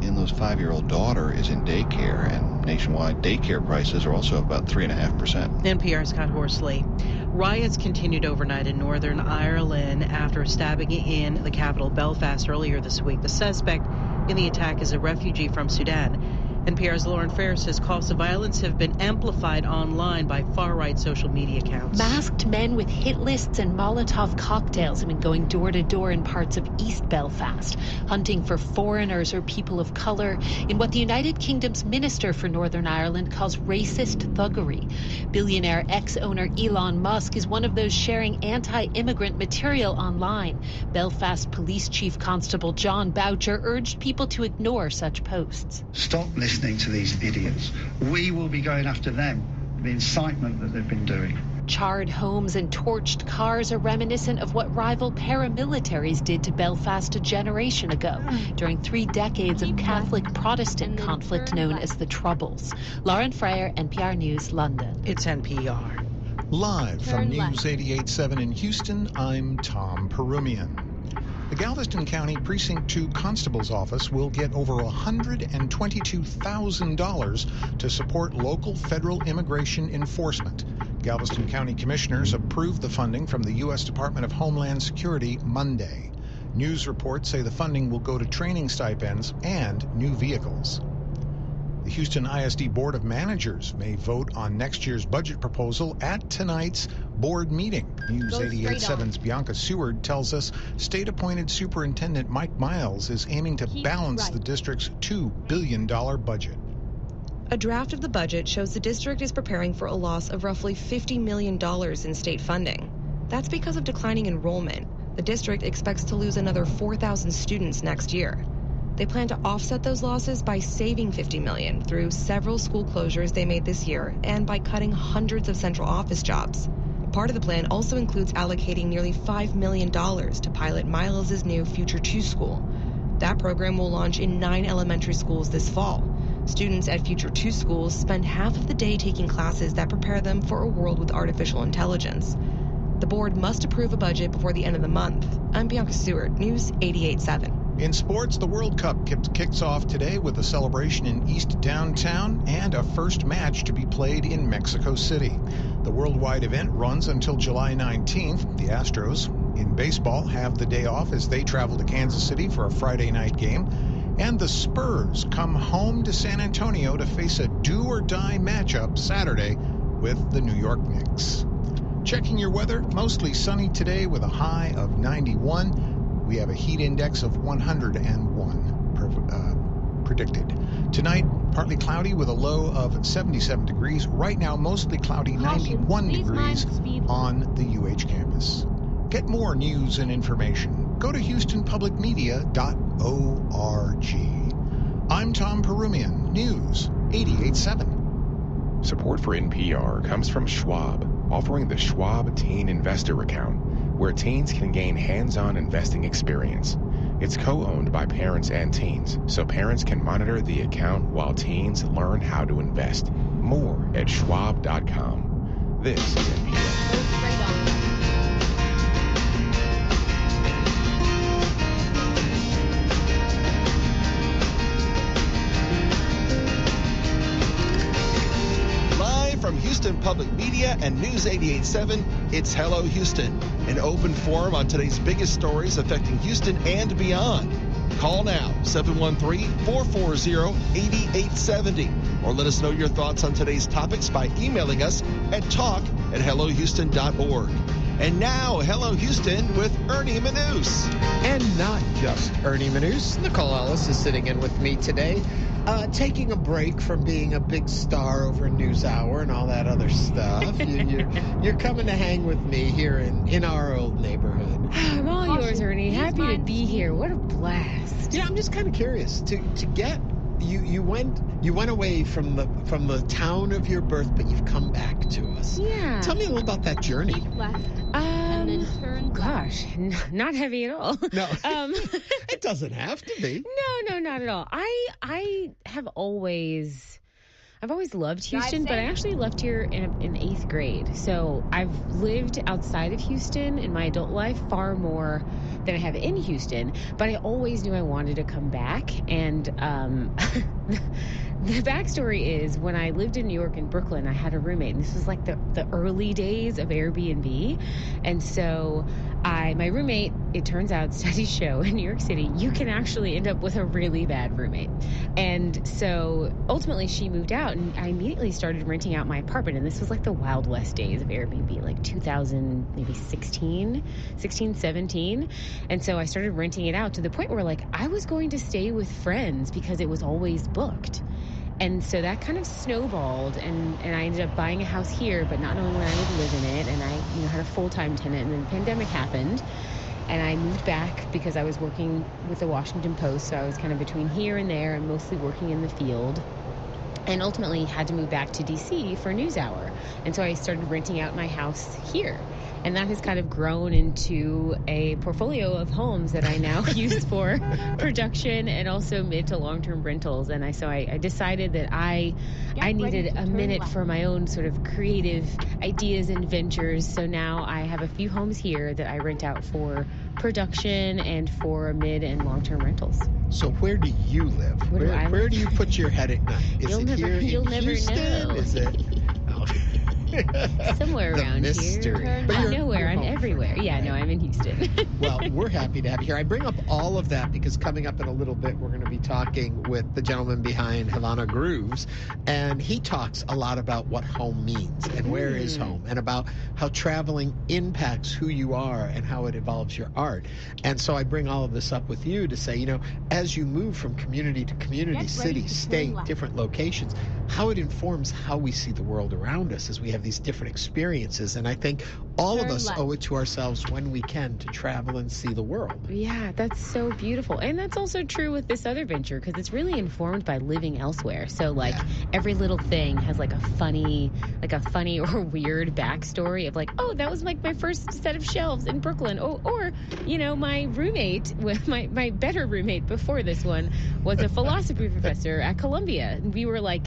Inlow's 5-year-old daughter is in daycare, and nationwide daycare prices are also about 3.5%. NPR's Scott Horsley. Riots continued overnight in Northern Ireland after stabbing in the capital Belfast earlier this week. The suspect in the attack is a refugee from Sudan. NPR's Lauren Fair says calls to violence have been amplified online by far-right social media accounts. Masked men with hit lists and Molotov cocktails have been going door to door in parts of East Belfast, hunting for foreigners or people of color in what the United Kingdom's Minister for Northern Ireland calls racist thuggery. Billionaire ex-owner Elon Musk is one of those sharing anti-immigrant material online. Belfast Police Chief Constable John Boucher urged people to ignore such posts. Stop listening to these idiots. We will be going after them, the incitement that they've been doing. Charred homes and torched cars are reminiscent of what rival paramilitaries did to Belfast a generation ago during 3 decades of Catholic-Protestant conflict known as the Troubles. Lauren Freyer, NPR News, London. It's NPR. Live from News 88.7 in Houston, I'm Tom Perumian. The Galveston County Precinct 2 Constable's Office will get over $122,000 to support local federal immigration enforcement. Galveston County Commissioners approved the funding from the U.S. Department of Homeland Security Monday. News reports say the funding will go to training stipends and new vehicles. The Houston ISD Board of Managers may vote on next year's budget proposal at tonight's board meeting. News 88.7's Bianca Seward tells us state-appointed Superintendent Mike Miles is aiming to balance the district's $2 billion budget. A draft of the budget shows the district is preparing for a loss of roughly $50 million in state funding. That's because of declining enrollment. The district expects to lose another 4,000 students next year. They plan to offset those losses by saving $50 million through several school closures they made this year and by cutting hundreds of central office jobs. Part of the plan also includes allocating nearly $5 million to pilot Miles' new Future 2 school. That program will launch in 9 elementary schools this fall. Students at Future 2 schools spend half of the day taking classes that prepare them for a world with artificial intelligence. The board must approve a budget before the end of the month. I'm Bianca Stewart, News 88.7. In sports, the World Cup kicks off today with a celebration in East Downtown and a first match to be played in Mexico City. The worldwide event runs until July 19th. The Astros in baseball have the day off as they travel to Kansas City for a Friday night game. And the Spurs come home to San Antonio to face a do-or-die matchup Saturday with the New York Knicks. Checking your weather, mostly sunny today with a high of 91. We have a heat index of 101 predicted. Tonight, partly cloudy with a low of 77 degrees. Right now, mostly cloudy, 91 degrees on the UH campus. Get more news and information. Go to HoustonPublicMedia.org. I'm Tom Perumian, News 88.7. Support for NPR comes from Schwab, offering the Schwab Teen Investor Account, where teens can gain hands-on investing experience. It's co-owned by parents and teens, so parents can monitor the account while teens learn how to invest. More at schwab.com. This is NPR. From Houston Public Media and News 88.7, it's Hello Houston, an open forum on today's biggest stories affecting Houston and beyond. Call now, 713-440-8870, or let us know your thoughts on today's topics by emailing us at talk@hellohouston.org. And now, Hello Houston with Ernie Manous. And not just Ernie Manous. Nicole Ellis is sitting in with me today, taking a break from being a big star over NewsHour and all that other stuff. You're coming to hang with me here in our old neighborhood. I'm all yours, Ernie. Happy to be here. What a blast. Yeah, I'm just kind of curious to get you went away from the town of your birth, but you've come back to us. Yeah. Tell me a little about that journey. Keep left and then turn gosh, not heavy at all. No. It doesn't have to be. No, not at all. I've always loved Houston, but I actually left here in 8th grade. So I've lived outside of Houston in my adult life far more than I have in Houston, but I always knew I wanted to come back. And the backstory is when I lived in New York and Brooklyn, I had a roommate, and this was like the early days of Airbnb. And so my roommate, it turns out, studies show in New York City, you can actually end up with a really bad roommate. And so ultimately she moved out, and I immediately started renting out my apartment. And this was like the Wild West days of Airbnb, like 2000, maybe 16, 17. And so I started renting it out to the point where like I was going to stay with friends because it was always booked. And so that kind of snowballed, and I ended up buying a house here, but not knowing where I would live in it. And I had a full-time tenant, and then the pandemic happened, and I moved back because I was working with the Washington Post, so I was kind of between here and there and mostly working in the field, and ultimately had to move back to D.C. for NewsHour. And so I started renting out my house here. And that has kind of grown into a portfolio of homes that I now use for production and also mid to long-term rentals. And so I decided that I needed a minute for my own sort of creative ideas and ventures. So now I have a few homes here that I rent out for production and for mid and long-term rentals. So where do you live? Where do you put your head at night? Is it here in Houston? Know. Is it... Somewhere around mystery. Here. But nowhere. I'm everywhere. Yeah, no, I'm in Houston. Well, we're happy to have you here. I bring up all of that because coming up in a little bit, we're going to be talking with the gentleman behind Havana Grooves, and he talks a lot about what home means and where is home, and about how traveling impacts who you are and how it evolves your art. And so I bring all of this up with you to say, as you move from community to community, city, state, different locations, how it informs how we see the world around us as we have these different experiences. And I think all of us owe it to ourselves when we can to travel and see the world. Yeah, that's so beautiful. And that's also true with this other venture, because it's really informed by living elsewhere. So like every little thing has like a funny or weird backstory of like, oh, that was like my first set of shelves in Brooklyn. Oh, or, you know, my roommate, my better roommate before this one was a philosophy professor at Columbia. And we were like,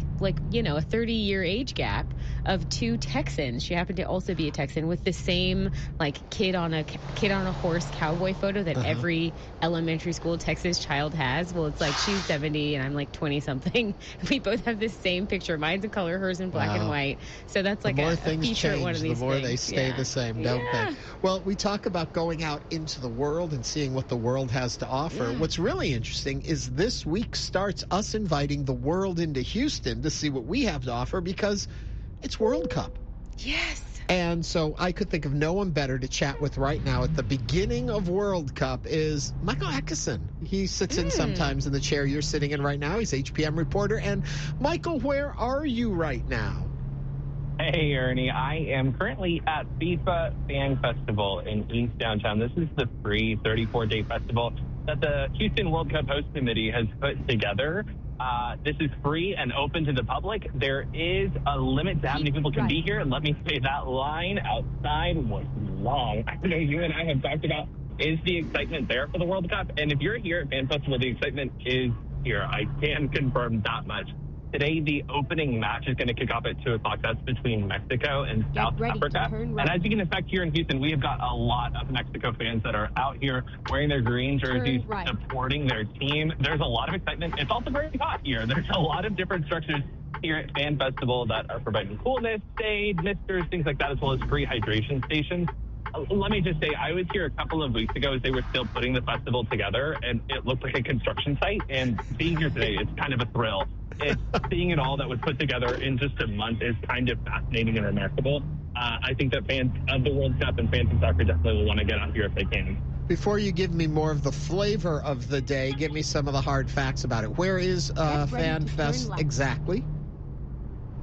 you know, a 30-year age gap of two Texans. She happened to also be a Texan with the same like kid on a horse cowboy photo that every elementary school Texas child has. Well, it's like she's 70 and I'm like 20 something. We both have this same picture. Mine's in color, hers in black and white. So that's like a feature at one of these the more things. They stay the same, don't they? Well, we talk about going out into the world and seeing what the world has to offer. What's really interesting is this week starts us inviting the world into Houston to see what we have to offer, because it's World Cup. Yes. And so I could think of no one better to chat with right now at the beginning of World Cup is Michael Eckison. He sits in sometimes in the chair you're sitting in right now. He's HPM reporter. And Michael, where are you right now? Hey, Ernie. I am currently at FIFA Fan Festival in East Downtown. This is the free 34-day festival that the Houston World Cup host committee has put together. This is free and open to the public. There is a limit to how many people can be here. And let me say, that line outside was long. I know you and I have talked about, is the excitement there for the World Cup? And if you're here at Fan Festival, the excitement is here. I can confirm that much. Today, the opening match is going to kick off at 2 o'clock. That's between Mexico and South Africa. And as you can expect here in Houston, we have got a lot of Mexico fans that are out here wearing their green jerseys, supporting their team. There's a lot of excitement. It's also very hot here. There's a lot of different structures here at Fan Festival that are providing coolness, shade, misters, things like that, as well as free hydration stations. Let me just say, I was here a couple of weeks ago as they were still putting the festival together, and it looked like a construction site. And being here today, it's kind of a thrill. Seeing it all that was put together in just a month is kind of fascinating and remarkable. I think that fans of the World Cup and fans of soccer definitely will want to get out here if they can. Before you give me more of the flavor of the day, give me some of the hard facts about it. Where is Fan Fest exactly?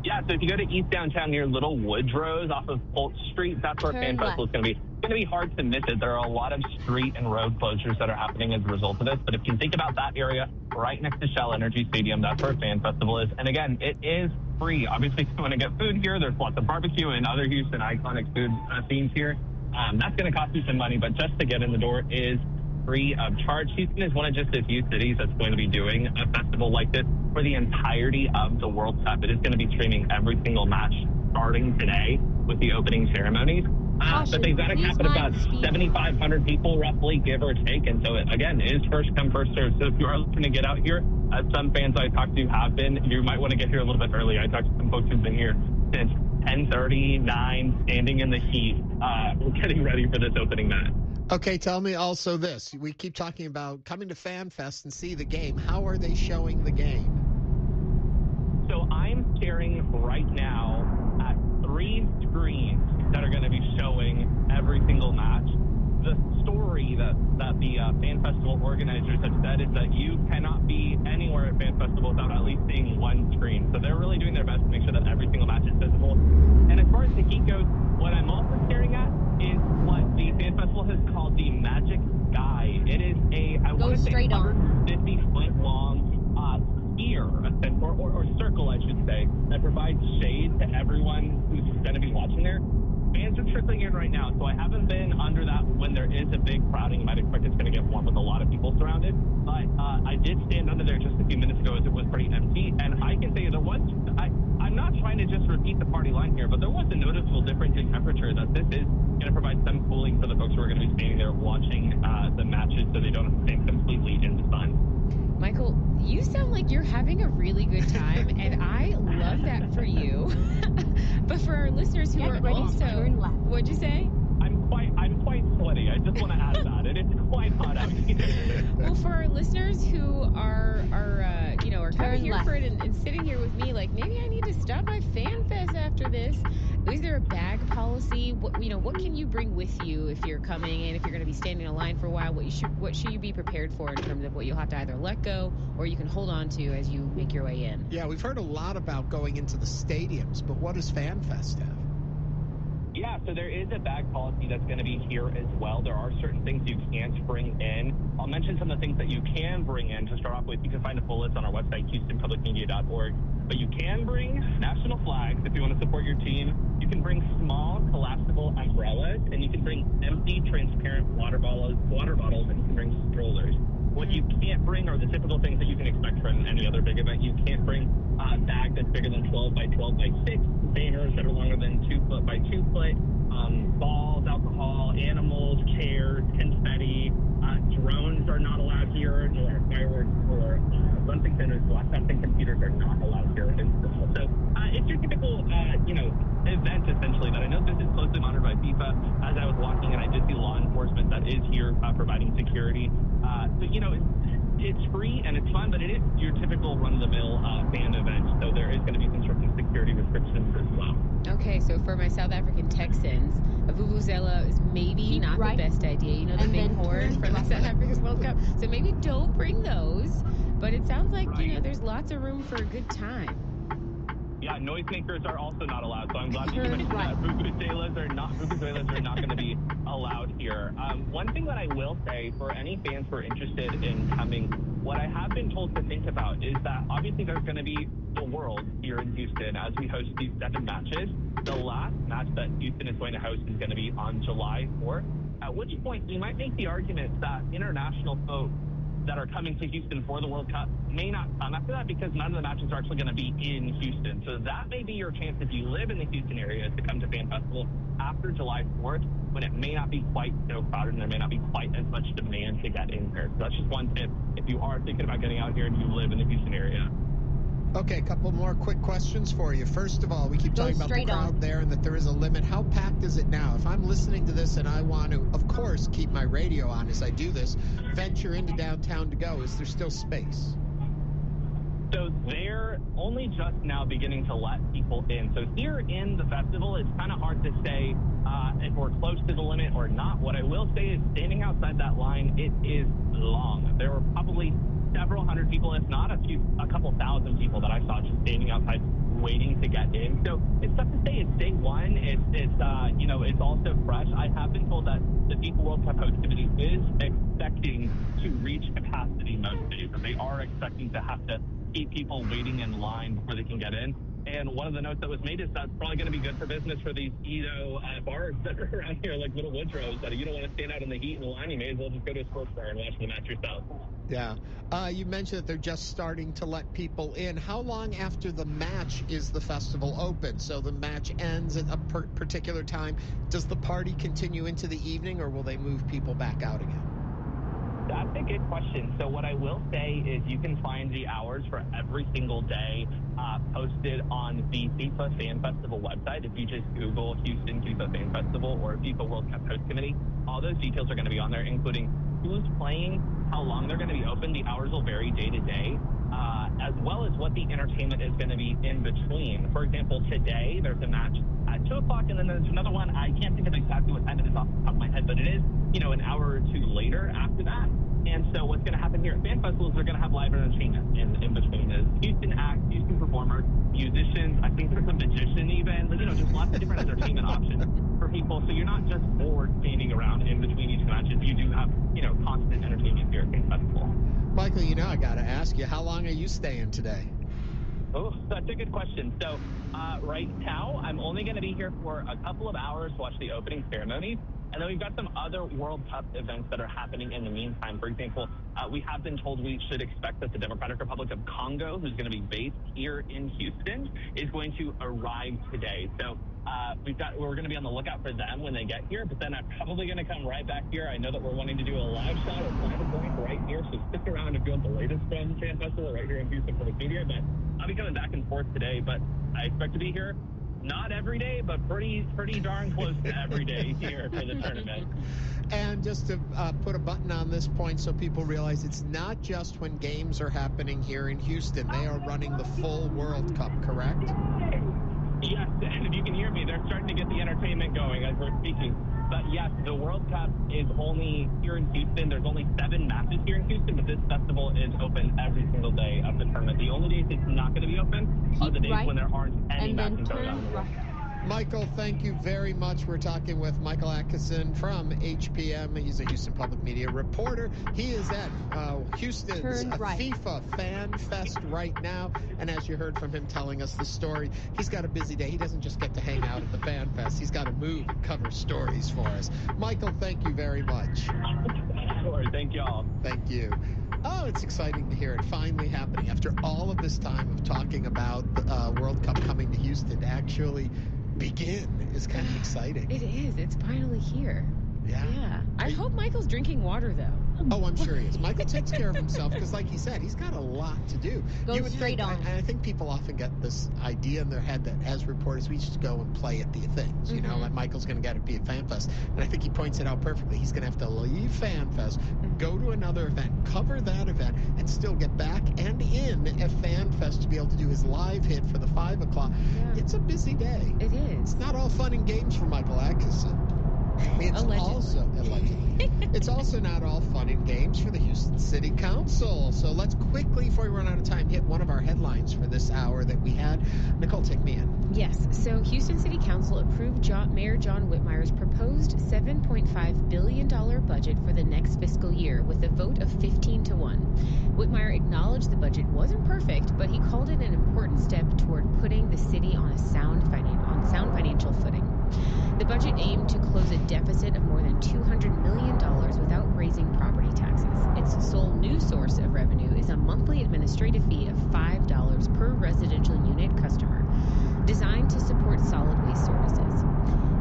Yeah, so if you go to East Downtown near Little Woodrow's off of Polk Street, that's where Fan Festival is going to be. It's going to be hard to miss it. There are a lot of street and road closures that are happening as a result of this. But if you think about that area right next to Shell Energy Stadium, that's where Fan Festival is. And again, it is free. Obviously, if you want to get food here, there's lots of barbecue and other Houston iconic food themes here. That's going to cost you some money, but just to get in the door is free of charge. Houston is one of just a few cities that's going to be doing a festival like this for the entirety of the World Cup. It is going to be streaming every single match starting today with the opening ceremonies. But they've got a cap at about 7,500 people, roughly, give or take. And so, again, it is first come, first served. So if you are looking to get out here, as some fans I talked to have been, you might want to get here a little bit early. I talked to some folks who've been here since 10:30, 9, standing in the heat. We're getting ready for this opening match. Okay, tell me also this. We keep talking about coming to Fan Fest and see the game. How are they showing the game? So I'm staring right now at 3 screens that are going to be showing every single match. The story that the Fan Festival organizers have said is that you cannot be anywhere at Fan Festival without at least seeing one screen. So they're really doing their best to make sure that every single match is visible. And as far as the heat goes, what I'm also staring at is what the Fan Festival has called the Magic Sky. It is a, I want to say, 150-foot long sphere, or circle, I should say, that provides shade to everyone who's going to be watching there. Fans are trickling in right now, so I haven't been under that when there is a big crowding. You might expect it's going to get warm with a lot of people surrounded. But I did stand under there just a few minutes ago as it was pretty empty. And I can say there was, I'm not trying to just repeat the party line here, but there was a noticeable difference in temperature that this is going to provide some cooling for the folks who are going to be standing there watching the matches so they don't have to stand completely in the sun. Michael, you sound like you're having a really good time, and I love that for you. But for our listeners who are also, what'd you say? I'm quite sweaty. I just want to add that. It is quite hot out here. Well, for our listeners who are coming here for it and sitting here with me, like, maybe I need to stop by Fan Fest after this. Is there a bag policy? What can you bring with you if you're coming, and if you're going to be standing in line for a while? What should you be prepared for in terms of what you'll have to either let go or you can hold on to as you make your way in? Yeah, we've heard a lot about going into the stadiums, but what does Fan Fest have? Yeah, so there is a bag policy that's going to be here as well. There are certain things you can't bring in. I'll mention some of the things that you can bring in to start off with. You can find a full list on our website, HoustonPublicMedia.org. But you can bring national flags if you want to support your team. You can bring small collapsible umbrellas, and you can bring empty, transparent water bottles, and you can bring strollers. What you can't bring are the typical things that you can expect from any other big event. You can't bring a bag that's bigger than 12 by 12 by 6, containers that are longer than 2 foot by 2 foot, balls, alcohol, animals, chairs, confetti. Drones are not allowed here, nor fireworks or run centers, laptops and computers are not allowed here as well. So it's your typical, event essentially. But I know this is closely monitored by FIFA. As I was walking in, I did see law enforcement that is here providing security. It's free and it's fun, but it is your typical run-of-the-mill band event. So there is going to be some sort of security restrictions as well. Okay, so for my South African Texans, a vuvuzela is maybe not the best idea. The big horn from the South African World Cup. So maybe don't bring those. But it sounds like, there's lots of room for a good time. Yeah, noisemakers are also not allowed. So I'm glad that you mentioned that. Vuvuzelas are not going to be allowed here. One thing that I will say for any fans who are interested in coming, what I have been told to think about is that obviously there's going to be the World here in Houston as we host these 7 matches. The last match that Houston is going to host is going to be on July 4th, at which point we might make the argument that international folks that are coming to Houston for the World Cup may not come after that because none of the matches are actually going to be in Houston. So that may be your chance if you live in the Houston area to come to Fan Festival after July 4th when it may not be quite so crowded and there may not be quite as much demand to get in here. So that's just one tip if you are thinking about getting out here and you live in the Houston area. Okay, a couple more quick questions for you. First of all, we keep talking about the crowd there and that there is a limit. How packed is it now? If I'm listening to this and I want to, of course, keep my radio on as I do this, venture into downtown to go, is there still space? So they're only just now beginning to let people in. So here in the festival, it's kind of hard to say if we're close to the limit or not. What I will say is standing outside that line, it is long. There were probably several hundred people, if not a couple thousand people that I saw just standing outside waiting to get in. So it's tough to say. It's day one. It's also fresh. I have been told that the FIFA World Cup host committee is expecting to reach capacity most days, and they are expecting to have to keep people waiting in line before they can get in. And one of the notes that was made is that's probably going to be good for business for these, bars that are around here, like little Woodrows, that you don't want to stand out in the heat and the line. You may as well just go to a sports bar and watch the match yourself. Yeah. You mentioned that they're just starting to let people in. How long after the match is the festival open? So the match ends at a particular time. Does the party continue into the evening, or will they move people back out again? That's a good question. So what I will say is you can find the hours for every single day posted on the FIFA Fan Festival website. If you just Google Houston FIFA Fan Festival or FIFA World Cup Host Committee, all those details are going to be on there, including who's playing, how long they're going to be open. The hours will vary day to day, as well as what the entertainment is going to be in between. For example, today there's a match at 2 o'clock, and then there's another one. I can't think of exactly what time it is off the top of my head, but it is, an hour or two later after that. And so what's going to happen here at Fan Festivals, they're going to have live entertainment in between. There's Houston acts, Houston performers, musicians. I think there's a magician even, but, just lots of different entertainment options for people. So you're not just bored standing around in between each matches. You do have, constant entertainment here at Fan Festival. Michael, I got to ask you, how long are you staying today? Oh, that's a good question. So right now, I'm only going to be here for a couple of hours to watch the opening ceremonies. And then we've got some other World Cup events that are happening in the meantime. For example, we have been told we should expect that the Democratic Republic of Congo, who's going to be based here in Houston, is going to arrive today. So we're going to be on the lookout for them when they get here. But then I'm probably going to come right back here. I know that we're wanting to do a live shot of Planet Point right here. So stick around if you want the latest from Fan Festival right here in Houston Public Media. But I'll be coming back and forth today. But I expect to be here. Not every day, but pretty darn close to every day here for the tournament. And just to put a button on this point so people realize it's not just when games are happening here in Houston. They are running the full World Cup, correct? Yes, and if you can hear me, they're starting to get the entertainment going as we're speaking. But yes, the World Cup is only here in Houston. There's only 7 matches here in Houston, but this festival is open every single day of the tournament. The only days it's not going to be open are the days when there aren't any matches going on in the World Cup. Michael, thank you very much. We're talking with Michael Atkinson from HPM. He's a Houston Public Media reporter. He is at Houston's FIFA Fan Fest right now. And as you heard from him telling us the story, he's got a busy day. He doesn't just get to hang out at the Fan Fest. He's got to move and cover stories for us. Michael, thank you very much. Sure. Thank y'all. Thank you. Oh, it's exciting to hear it finally happening after all of this time of talking about the World Cup coming to Houston to actually begin is kind of exciting. It is. It's finally here. Yeah. I hope Michael's drinking water, though. Oh, I'm sure he is. Michael takes care of himself because, like he said, he's got a lot to do. Go straight on. I think people often get this idea in their head that as reporters, we just go and play at the things, you know, like Michael's going to get to be at FanFest. And I think he points it out perfectly. He's going to have to leave FanFest, go to another event, cover that event, and still get back and in at FanFest to be able to do his live hit for the 5 o'clock. Yeah. It's a busy day. It is. It's not all fun and games for Michael Atkinson. It's it's also not all fun and games for the Houston City Council. So let's quickly, before we run out of time, hit one of our headlines for this hour that we had. Nicole, take me in. Yes. So Houston City Council approved Mayor John Whitmire's proposed $7.5 billion budget for the next fiscal year with a vote of 15-1. Whitmire acknowledged the budget wasn't perfect, but he called it an important step toward putting the city on a sound financial footing. The budget aimed to close a deficit of more than $200 million without raising property taxes. Its sole new source of revenue is a monthly administrative fee of $5 per residential unit customer, designed to support solid waste services.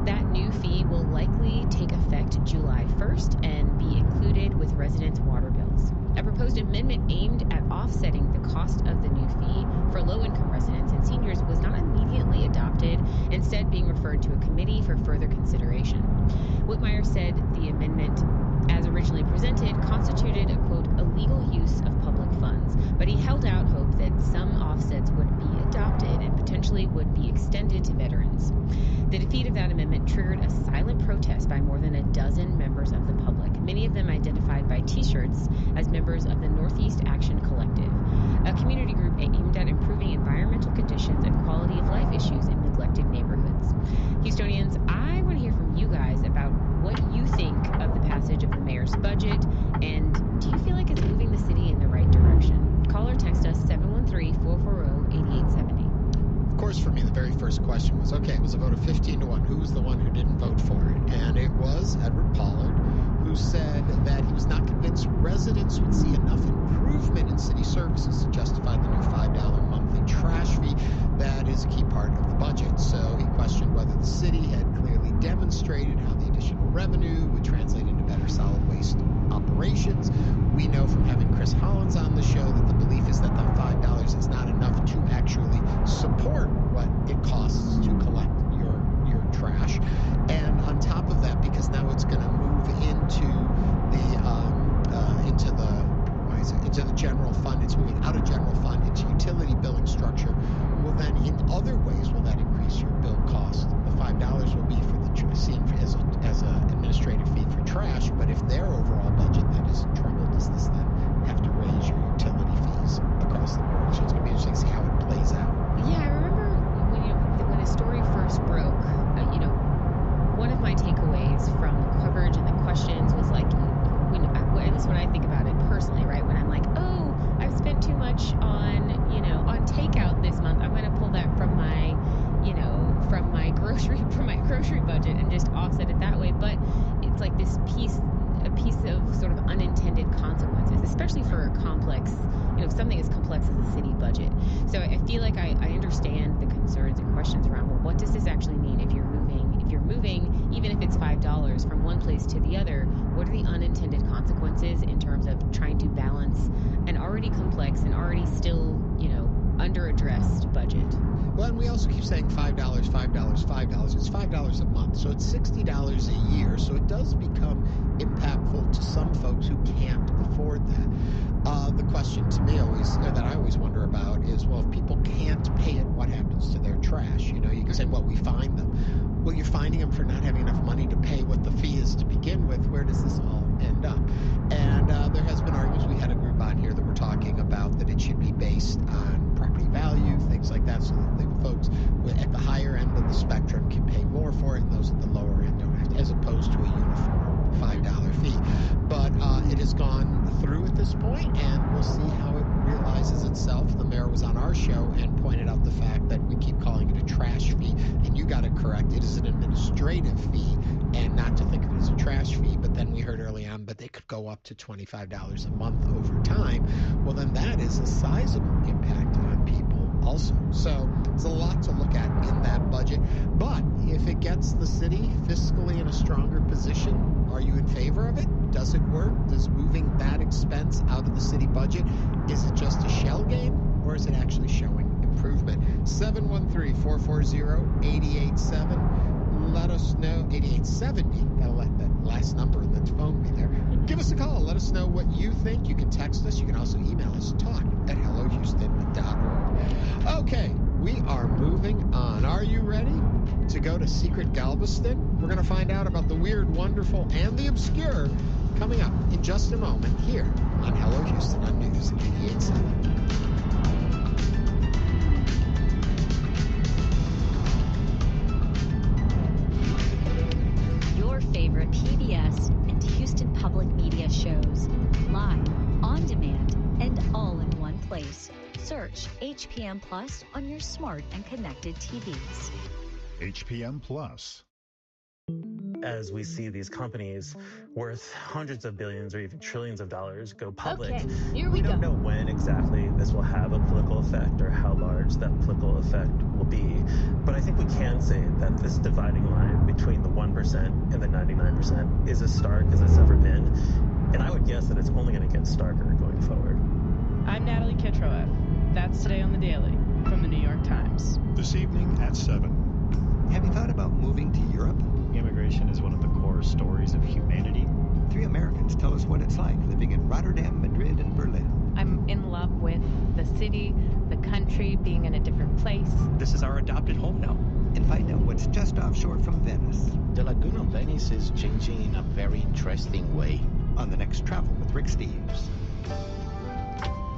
That new fee will likely take effect July 1st and be included with residents' water bills. A proposed amendment aimed at offsetting the cost of the new fee for low-income residents and seniors was not immediately adopted, instead being referred to a committee for further consideration. Whitmire said the amendment, as originally presented, constituted a, quote, illegal use of public funds, but he held out hope that some offsets would be adopted and potentially would be extended to veterans. The defeat of that amendment triggered a silent protest by more than a dozen members of the public, many of them identified by T-shirts as members of the Northeast Action Collective, a community group aimed at improving environmental conditions and quality of life issues in neglected neighborhoods. Houstonians, I want to hear from you guys about what you think of the passage of the mayor's budget, and do you feel like it's moving the city in the right direction? Call or text us 713-440-8870. Of course, for me, the very first question was, okay, it was a vote of 15-1. Who was the one who didn't vote for it? And it was Edward Pollard, who said that he was not convinced residents would see enough improvement in city services to justify the new $5 monthly trash fee. That is a key part of the budget. So he questioned whether the city had clearly demonstrated how the additional revenue would translate into better solid waste operations. We know from having Chris Hollins on the show that the belief is that the $5 is not enough to actually support what it costs to collect your trash. And on top of that, because now it's going to move into the general fund, it's moving out of general fund into utility billing structure. Well, then in other ways will that increase your bill cost? The $5 will be for the seen as an administrative fee for trash, but if their overall budget then is troubled, does this then have to raise your utility fees across the board? So it's going to be interesting to see how it plays out. Yeah, I remember when the story first broke, one of my takeaways from the coverage and the questions was like, at least when I think about it personally, right? When I'm like, oh, I've spent too much on takeout this month, I'm going to pull that from my grocery budget and just offset it that way. But it's like this piece of sort of unintended consequences, especially for something as complex as the city budget. So I feel like I understand the concerns and questions around, well, what does this actually mean if you're moving, even if it's $5 from one place to the other? What are the unintended consequences in terms of trying to balance an already complex and already still, under-addressed budget? Well, and we also keep saying $5. It's $5 a month, so it's $60 a year. So it does become impactful to some folks who can't afford that. The question to me that I always wonder about is, well, if people can't pay it, what happens to their trash? You can say, well, we fine them. Well, you're fining them for not having enough money to pay what the fee is to begin with. Where does this all end up? And there has been arguments. We had a group on here that were talking about that it should be based on property value, things like that, so that the folks at the higher end of the spectrum can pay more for it, and those at the lower end don't have to, as opposed to a uniform $5 fee. But it has gone through at this point, and we'll see how it realizes itself. The mayor was on our show and pointed out the fact that we keep calling it a trash fee, and you got it correct. It is an administrative fee, and not to think of it as a trash fee. But then we heard early on, but they could go up to $25 a month over time. Well, then that is a sizable impact on people also. So there's a lot to look at in that budget. But if it gets the city fiscally in a stronger position, are you in favor of it? Does it work? Does moving that expense out of the city budget, is it just a shell game, or is it actually showing improvement? 713-440-887. Let us know. 8870. Gotta let that last number in the phone be there. Give us a call. Let us know what you think. You can text us. You can also email us, talk@hellohouston.org. Okay, we are moving on. Are you ready to go to Secret Galveston? We're going to find out about the weird, wonderful, and the obscure coming up in just a moment here on Hello Houston on News 88.7. Your favorite PBS and Houston Public Media shows, live, on demand, and all in one place. Search HPM Plus on your smart and connected TVs. HPM Plus. As we see these companies worth hundreds of billions or even trillions of dollars go public, Okay, here we don't know when exactly this will have a political effect or how large that political effect will be. But I think we can say that this dividing line between the 1% and the 99% is as stark as it's ever been. And I would guess that it's only going to get starker going forward. I'm Natalie Kitroeff. That's Today on the Daily from the New York Times. This evening at 7. Have you thought about moving to Europe? Immigration is one of the core stories of humanity. 3 Americans tell us what it's like living in Rotterdam, Madrid, and Berlin. I'm in love with the city, the country, being in a different place. This is our adopted home now. And find out what's just offshore from Venice. The Lagoon of Venice is changing in a very interesting way. On the next Travel with Rick Steves.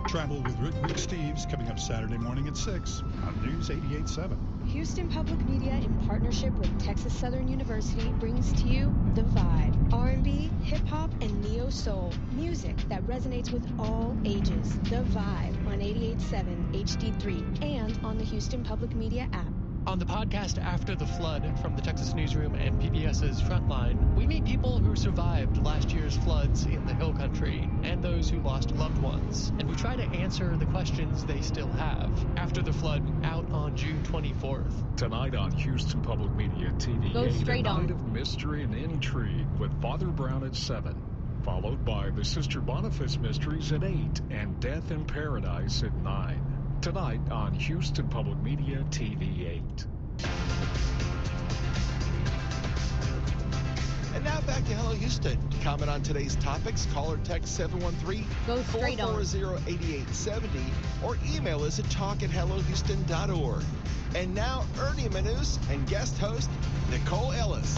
Travel with Rick Steves coming up Saturday morning at 6 on News 88.7. Houston Public Media, in partnership with Texas Southern University, brings to you The Vibe. R&B, hip-hop, and neo-soul. Music that resonates with all ages. The Vibe on 88.7 HD3 and on the Houston Public Media app. On the podcast After the Flood from the Texas Newsroom and PBS's Frontline, we meet people who survived last year's floods in the Hill Country and those who lost loved ones. And we try to answer the questions they still have. After the Flood, out on June 24th. Tonight on Houston Public Media TV, Go straight a on. night of mystery and intrigue with Father Brown at 7, followed by the Sister Boniface Mysteries at 8 and Death in Paradise at 9. Tonight on Houston Public Media TV 8. And now back to Hello Houston. To comment on today's topics, call or text 713-440-8870 or email us at talk@hellohouston.org. And now Ernie Manous and guest host Nicole Ellis.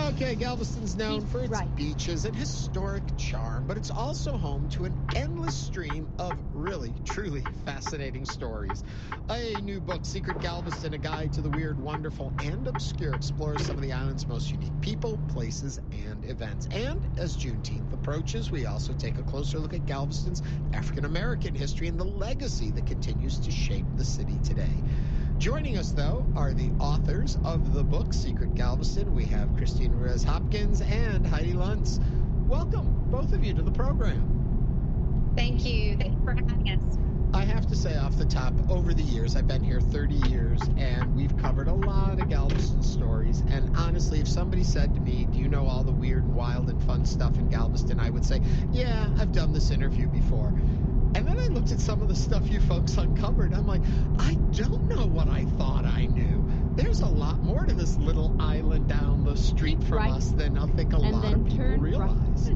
Okay, Galveston's known for its beaches and historic charm, but it's also home to an endless stream of really, truly fascinating stories. A new book, Secret Galveston, A Guide to the Weird, Wonderful, and Obscure, explores some of the island's most unique people, places, and events. And as Juneteenth approaches, we also take a closer look at Galveston's African-American history and the legacy that continues to shape the city today. Joining us, though, are the authors of the book, Secret Galveston. We have Christine Ruiz-Hopkins and Heidi Luntz. Welcome, both of you, to the program. Thank you. Thank you for having us. I have to say off the top, over the years, I've been here 30 years, and we've covered a lot of Galveston stories. And honestly, if somebody said to me, do you know all the weird and wild and fun stuff in Galveston, I would say, yeah, I've done this interview before. And then I looked at some of the stuff you folks uncovered. I'm like, I don't know what I thought I knew. There's a lot more to this little island down the street from us than I think a lot of people realize.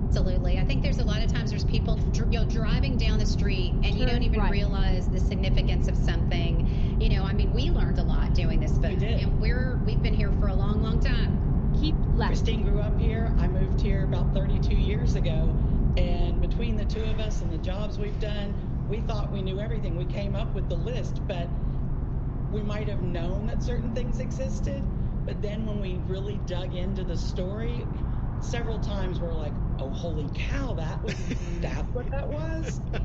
Absolutely. I think there's a lot of times there's people driving down the street and you don't even realize the significance of something. You know, I mean, we learned a lot doing this book. And we've been here for a long, long time. Keep left. Christine grew up here. I moved here about 32 years ago. And between the two of us and the jobs we've done, we thought we knew everything. We came up with the list, but we might have known that certain things existed. But then when we really dug into the story, several times we're like, oh, holy cow, that's what that was? Yeah.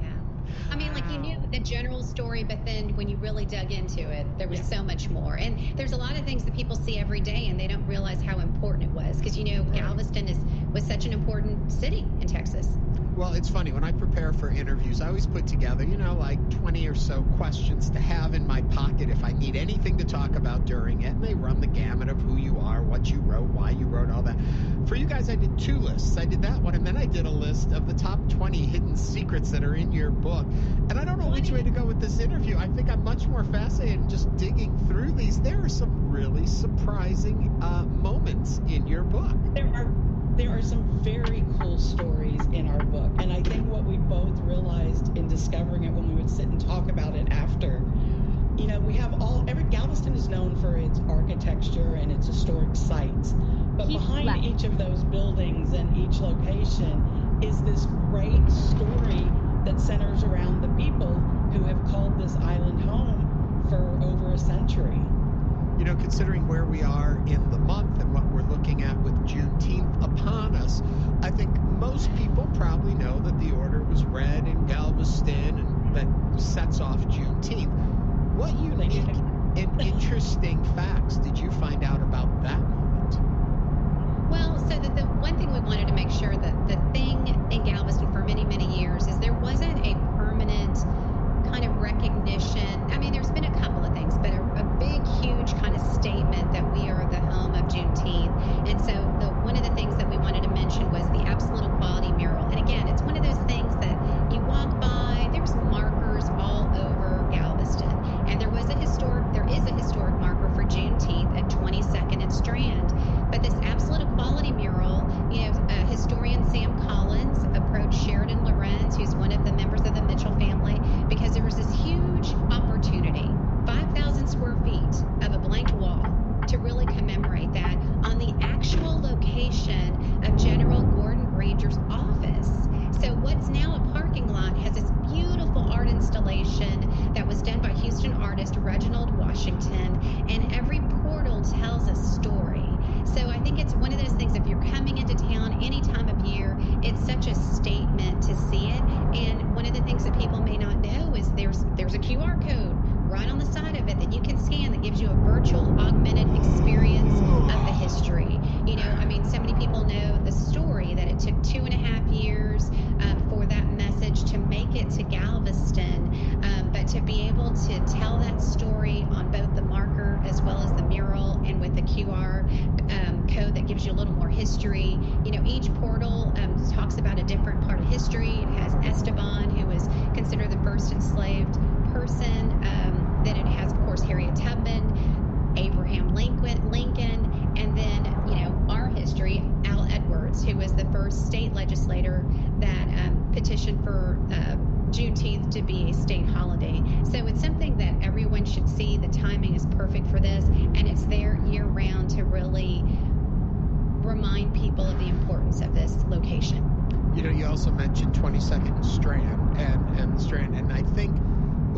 I mean, like, you knew the general story, but then when you really dug into it, there was so much more. And there's a lot of things that people see every day, and they don't realize how important it was. Because, Galveston was such an important city in Texas. Well, it's funny. When I prepare for interviews, I always put together, like 20 or so questions to have in my pocket if I need anything to talk about during it. And they run the gamut of who you are, what you wrote, why you wrote, all that. For you guys, I did 2 lists. I did that one, and then I did a list of the top 20 hidden secrets that are in your book. And I don't know which way to go with this interview. I think I'm much more fascinated in just digging through these. There are some really surprising moments in your book. There are some very cool stories in our book, and I think what we both realized in discovering it when we would sit and talk about it after, we have Galveston is known for its architecture and its historic sites, but behind each of those buildings and each location is this great story that centers around the people who have called this island home for over a century. Considering where we are in the month and what we're looking at with Juneteenth upon us, I think most people probably know that the order was read in Galveston and that sets off Juneteenth. What unique and interesting facts did you find out about that moment? Well, so the one thing we wanted to make sure that the thing in Galveston for many, many years is there wasn't a permanent kind of recognition. I mean, there's been a couple of things, but a big, huge kind of statement that we are the home of Juneteenth. And so one of the things that we wanted to mention was the absolute equality mural. And again, it's one of those things that you walk by, there's markers all over Galveston. And there is a historic marker for Juneteenth at 22nd and Strand. But this absolute equality mural, historian Sam Collins approached Sheridan Lorenz, who's one of the members of the Mitchell family, because there was this huge opportunity, 5,000 square feet of a blank wall, to really commemorate that on the actual location of General Gordon Granger's office. So what's now a parking lot has this beautiful art installation that was done by Houston artist Reginald Washington, and every portal tells a story. So I think it's one of those things, if you're coming into town any time of year, it's such a statement to see it. And one of the things that people may not know is there's a QR code right on the side of it that you can scan that gives you a virtual augmented experience of the history. So many people know the story that it took 2.5 years for that message to make it to Galveston, but to be able to tell that story on both the marker as well as the mural and with the QR code that gives you a little more history. Each portal talks about a different part of history. It has Esteban, who was considered the first enslaved person. Then it has, of course, Harriet Tubman, Abraham Lincoln, and then, our history, Al Edwards, who was the first state legislator that petitioned for Juneteenth to be a state holiday. So it's something that everyone should see. The timing is perfect for this, and it's there year-round to really remind people of the importance of this location. You also mentioned 22nd Strand and the Strand, and I think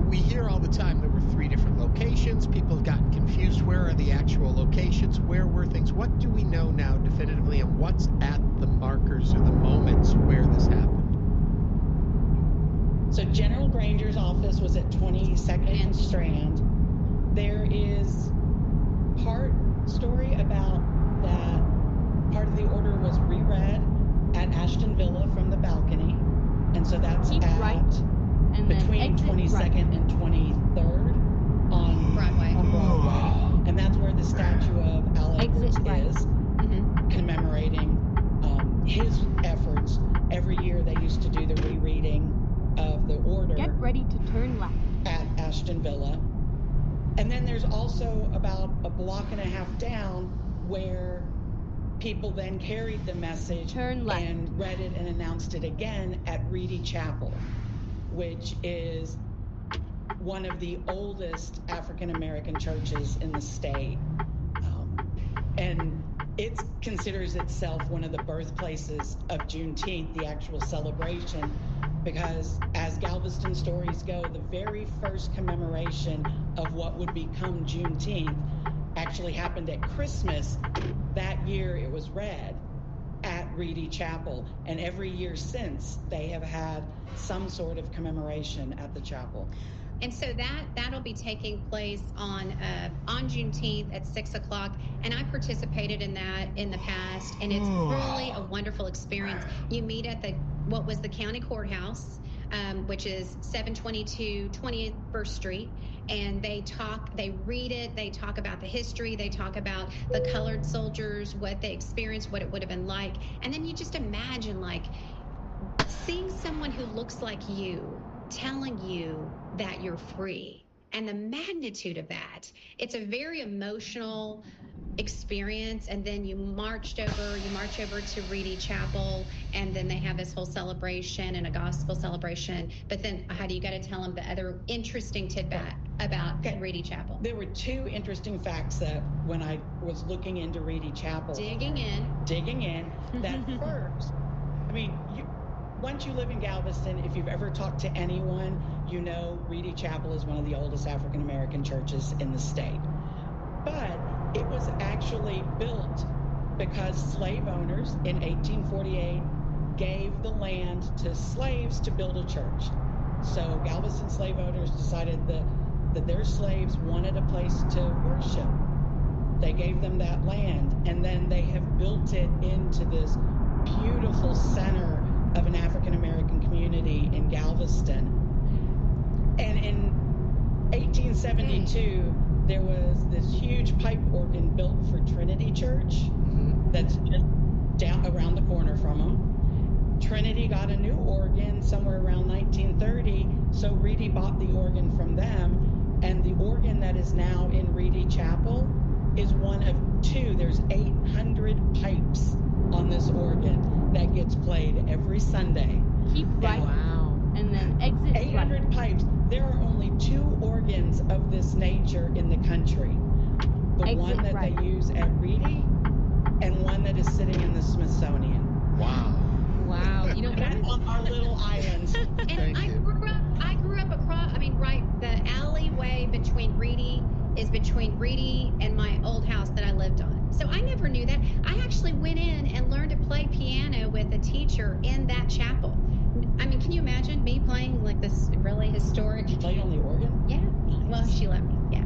we hear all the time there were 3 different locations. People have gotten confused. Where are the actual locations? Where were things? What do we know now definitively, and what's at the markers or the moments where this happened? So General Granger's office was at 22nd and Strand. There is part story about that part of the order was reread at Ashton Villa from the balcony. And so that's between 22nd and 23rd on Broadway. And that's where the statue of Al Edwards is, commemorating his efforts. Every year they used to do the rereading of the order. Get ready to turn left. At Ashton Villa. And then there's also about a block and a half down where people then carried the message and read it and announced it again at Reedy Chapel, which is one of the oldest African-American churches in the state. And it considers itself one of the birthplaces of Juneteenth, the actual celebration. because as Galveston stories go, the very first commemoration of what would become Juneteenth actually happened at Christmas. That year it was read at Reedy Chapel, and every year since they have had some sort of commemoration at the chapel. And so that'll be taking place on Juneteenth at 6 o'clock. And I participated in that in the past, and it's really a wonderful experience. You meet at what was the county courthouse, which is 722 21st Street. And they read it, they talk about the history, they talk about the colored soldiers, what they experienced, what it would have been like. And then you just imagine, like, seeing someone who looks like you telling you that you're free, and the magnitude of that. It's a very emotional experience. And then you march over to Reedy Chapel, and then they have this whole celebration and a gospel celebration. But then, Heidi, you got to tell them the other interesting tidbit about Reedy Chapel. There were two interesting facts that when I was looking into Reedy Chapel, digging in, that first, I mean, once you live in Galveston, if you've ever talked to anyone, you know Reedy Chapel is one of the oldest African American churches in the state. But it was actually built because slave owners in 1848 gave the land to slaves to build a church. So Galveston slave owners decided that their slaves wanted a place to worship. They gave them that land, and then they have built it into this beautiful center of an African American community in Galveston. And in 1872, there was this huge pipe organ built for Trinity Church that's just down around the corner from them. Trinity got a new organ somewhere around 1930, so Reedy bought the organ from them, and the organ that is now in Reedy Chapel is one of two. There's 800 pipes on this organ that gets played every Sunday. Keep right. Wow. And then exit 800 pipes. There are only two organs of this nature in the country. The Exit one that right. they use at Reedy and one that is sitting in the Smithsonian. Wow. Wow. You know, That's on our little island. And I grew up across, the alleyway between Reedy and my old house that I lived on. So I never knew that. I actually went in and learned to play piano with a teacher in that chapel. I mean, can you imagine me playing like this really historic? You played on the organ? Yeah. Well, she let me. Yeah.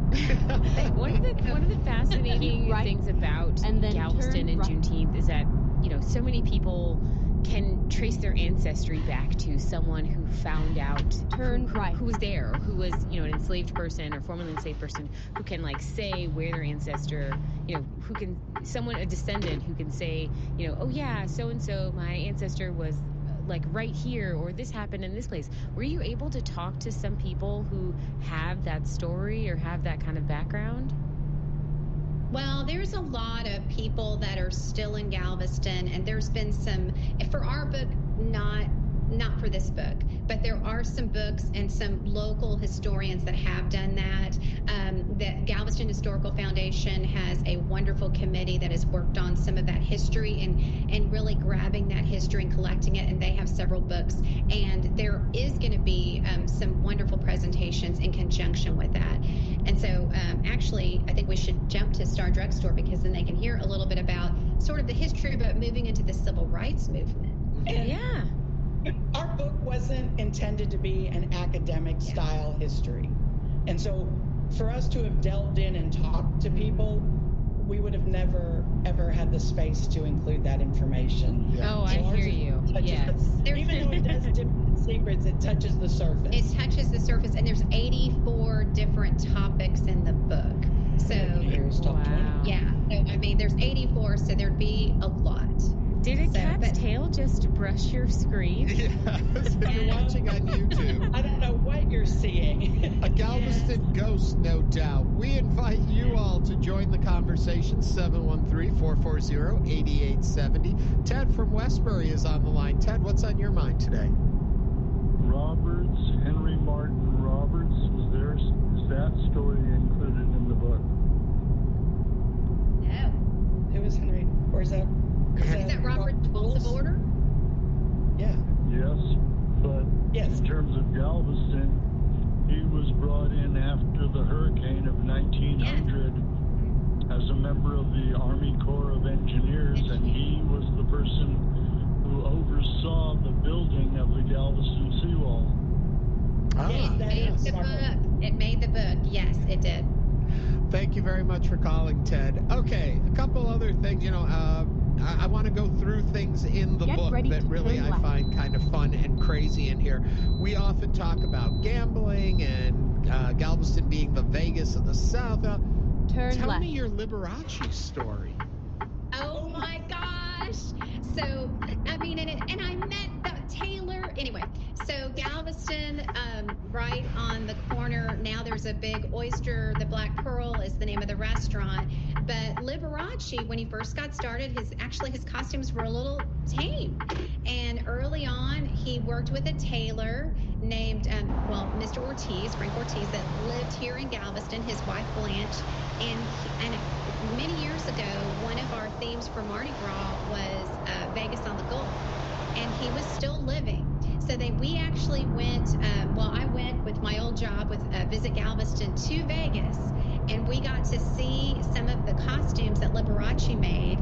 one of the fascinating things about Galveston and Juneteenth is that, you know, so many people can trace their ancestry back to someone who found out who was there, who was, you know, an enslaved person or formerly enslaved person, who can like say where their ancestor, you know, a descendant who can say, you know, oh yeah, so and so, my ancestor was like right here, or this happened in this place. Were you able to talk to some people who have that story or have that kind of background? Well, there's a lot of people that are still in Galveston, and there's been some, for our book, not for this book, but there are some books and some local historians that have done that. The Galveston Historical Foundation has a wonderful committee that has worked on some of that history and really grabbing that history and collecting it, and they have several books. And there is going to be some wonderful presentations in conjunction with that. And so actually, I think we should jump to Star Drugstore, because then they can hear a little bit about sort of the history, but moving into the civil rights movement. Yeah. Our book wasn't intended to be an academic style history. And so for us to have delved in and talked to people, we would have never, ever had the space to include that information. Yeah. Oh, I hear you. Yes. Even though it does dip into secrets, it touches the surface. It touches the surface, and there's 84 different topics in the book. So here's top 20. Yeah. So, I mean, there's 84, so there'd be a lot. Did a cat's tail just brush your screen? Yes, if you're watching on YouTube. I don't know what you're seeing. A Galveston ghost, no doubt. We invite you all to join the conversation, 713-440-8870. Ted from Westbury is on the line. Ted, what's on your mind today? Roberts, Henry Martin Roberts, is that story included in the book? No. Who is Henry? Or is that Robert's Rules of Order? Yeah. Yes, but Yes. In terms of Galveston, he was brought in after the hurricane of 1900 as a member of the Army Corps of Engineers, and he was the person who oversaw the building of the Galveston seawall. It made the book. Yes, it did. Thank you very much for calling, Ted. Okay, a couple other things. I want to go through things in the book that really I find kind of fun and crazy in here. We often talk about gambling and Galveston being the Vegas of the South. Tell me your Liberace story. Oh my gosh. So, I mean, and I met Taylor. Anyway, so Galveston, right on the corner, now there's a big oyster. The Black Pearl is the name of the restaurant. But Liberace, when he first got started, his costumes were a little tame. And early on, he worked with a tailor named, Mr. Ortiz, Frank Ortiz, that lived here in Galveston, his wife Blanche. And many years ago, one of our themes for Mardi Gras was Vegas on the Gulf. And he was still living. So we actually went, I went with my old job with Visit Galveston to Vegas. And we got to see some of the costumes that Liberace made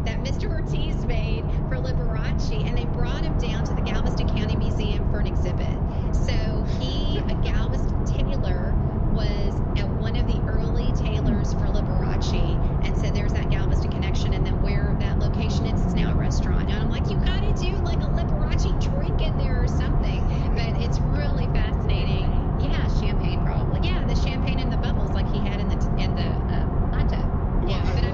that Mr. Ortiz made for Liberace. And they brought him down to the Galveston County Museum for an exhibit. So a Galveston tailor, was one of the early tailors for Liberace. And so there's that Galveston connection. And then where that location is, it's now a restaurant. And I'm like, you got to do like a Liberace drink in there or something. But it's really fascinating. Yeah, champagne probably. Yeah, the champagne and the bubbles like he had in the hot tub. Yeah, but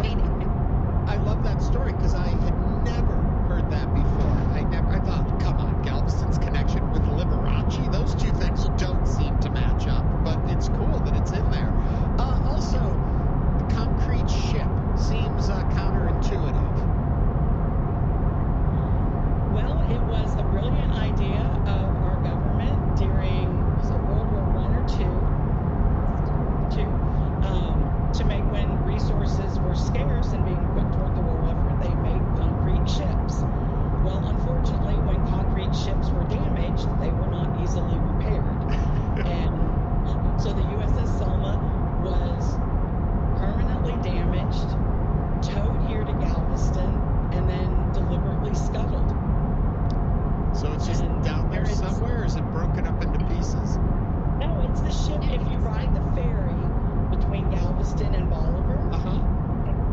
I love that story because I had never heard that before. I thought, come on, Galveston's connection with Liberace. Those two things don't seem to match up, but it's cool that it's in there. Also, the concrete ship seems counterintuitive. Well, it was a brilliant idea of our government during World War I or II, to make when resources were scarce and being put toward the war effort, they made concrete ships. Well, unfortunately, when concrete ships were damaged, they were not easily repaired. And so the USS Selma was permanently damaged, towed here to Galveston, and then deliberately scuttled. So it's just down there somewhere, or is it broken up into pieces? No, it's the ship. If you ride the ferry between Galveston and Bolivar,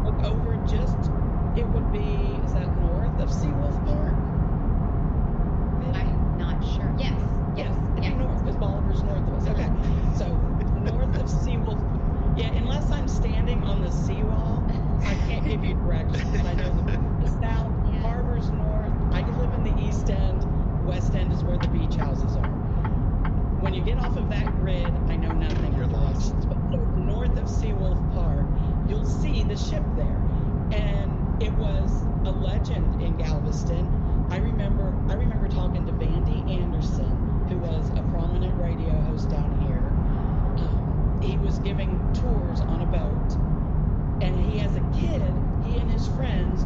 look over it would be, is that north of Seawolf Park? I'm not sure. Yes. North, because Bolivar's north of us. Okay, so north of Seawolf. Yeah, unless I'm standing on the seawall, I can't give you directions. But I know the south, Harbor's north. I live in the east end. West end is where the beach houses are. When you get off of that grid, I know nothing of directions. But north of Seawolf Park, you'll see the ship there. And it was a legend in Galveston. I remember talking to Vandy Anderson, who was a prominent radio host down here. He was giving tours on a boat. And he, as a kid, he and his friends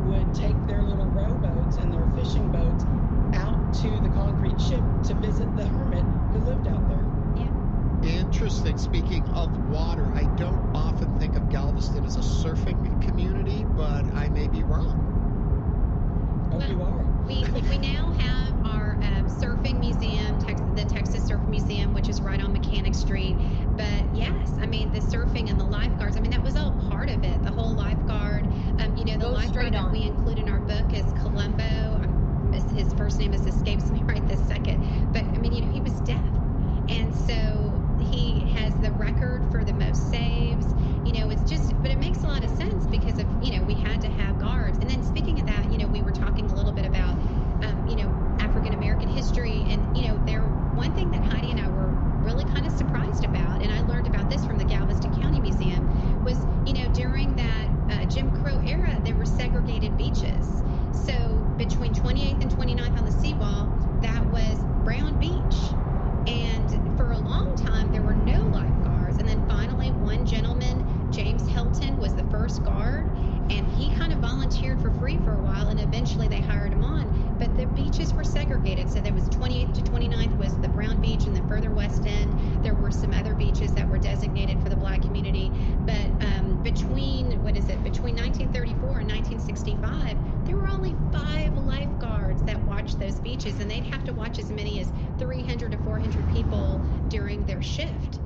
would take their little rowboats and their fishing boats out to the concrete ship to visit the hermit who lived out there. Interesting. Speaking of water, I don't often think of Galveston as a surfing community, but I may be wrong. You are. We now have our surfing museum, the Texas Surf Museum, which is right on Mechanic Street. But yes, I mean, the surfing and the lifeguards, I mean, that was all part of it, the whole lifeguard. The lifeguard that we include in our book is Columbo. His first name escapes me right this second. But, I mean, he was deaf. And so he has the record for the most saves. But it makes a lot of sense because of, we had to have guards. And then speaking of that, we were talking a little bit about, African-American history. And, one thing that Heidi and I were really kind of surprised about, and I learned about this from the Galveston County Museum, was, during that Jim Crow era, there were segregated beaches. So between 28th and 29th on the seawall, that was Brown Beach. And for a long time, there were no lifeguards. And then finally, one gentleman, James Helton, was the first guard. And he kind of volunteered for free for a while. And eventually they hired him on. but the beaches were segregated. So there was 28th to 29th was the brown beach, and the further west end, there were some other beaches that were designated for the black community. But between 1934 and 1965, there were only 5 lifeguards that watched those beaches, and they'd have to watch as many as 300 to 400 people during their shift.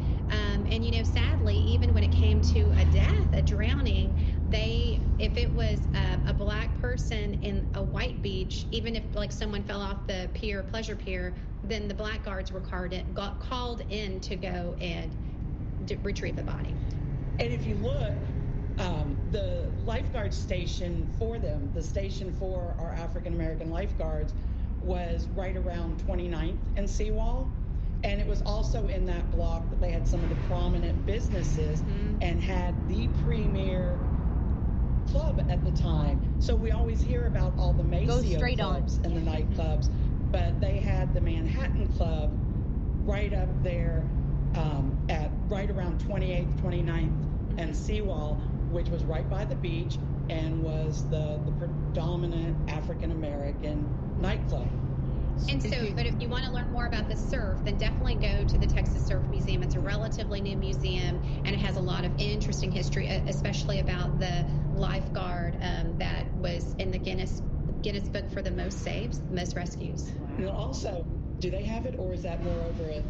And, you know, sadly, even when it came to a death, a drowning, if it was a black person in a white beach, even if like someone fell off the pier, pleasure pier, then the black guards were called in to go and retrieve the body. And if you look, the lifeguard station for them, the station for our African-American lifeguards, was right around 29th and Seawall. And it was also in that block that they had some of the prominent businesses and had the premier club at the time. So we always hear about all the Maceo clubs and the nightclubs, but they had the Manhattan Club right up there at right around 28th, 29th, and Seawall, which was right by the beach and was the predominant African-American nightclub. And so, but if you want to learn more about the surf, then definitely go to the Texas Surf Museum. It's a relatively new museum, and it has a lot of interesting history, especially about the lifeguard that was in the Guinness Book for the most saves, most rescues. Wow. Also, do they have it, or is that more over at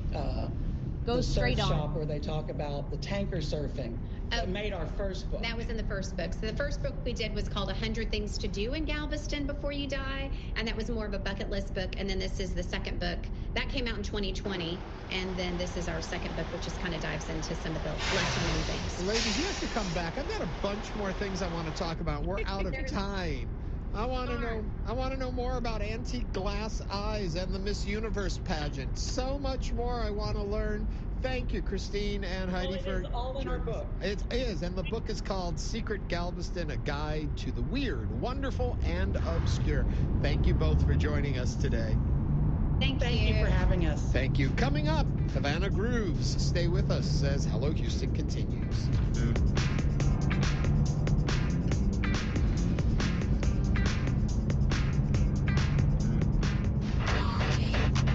Go the straight surf on. shop where they talk about the tanker surfing? That made our first book. That was in the first book. So the first book we did was called 100 Things to Do in Galveston Before You Die, and that was more of a bucket list book. And then this is the second book. That came out in 2020, and then this is our second book, which just kind of dives into some of the lesser known things. Ladies, you have to come back. I've got a bunch more things I want to talk about. We're out of time. I want to know more about antique glass eyes and the Miss Universe pageant. So much more I want to learn. Thank you, Christine and Heidi, for It's all in our book. It is, and the book is called Secret Galveston, A Guide to the Weird, Wonderful, and Obscure. Thank you both for joining us today. Thank you for having us. Thank you. Coming up, Havana Grooves. Stay with us as Hello Houston continues.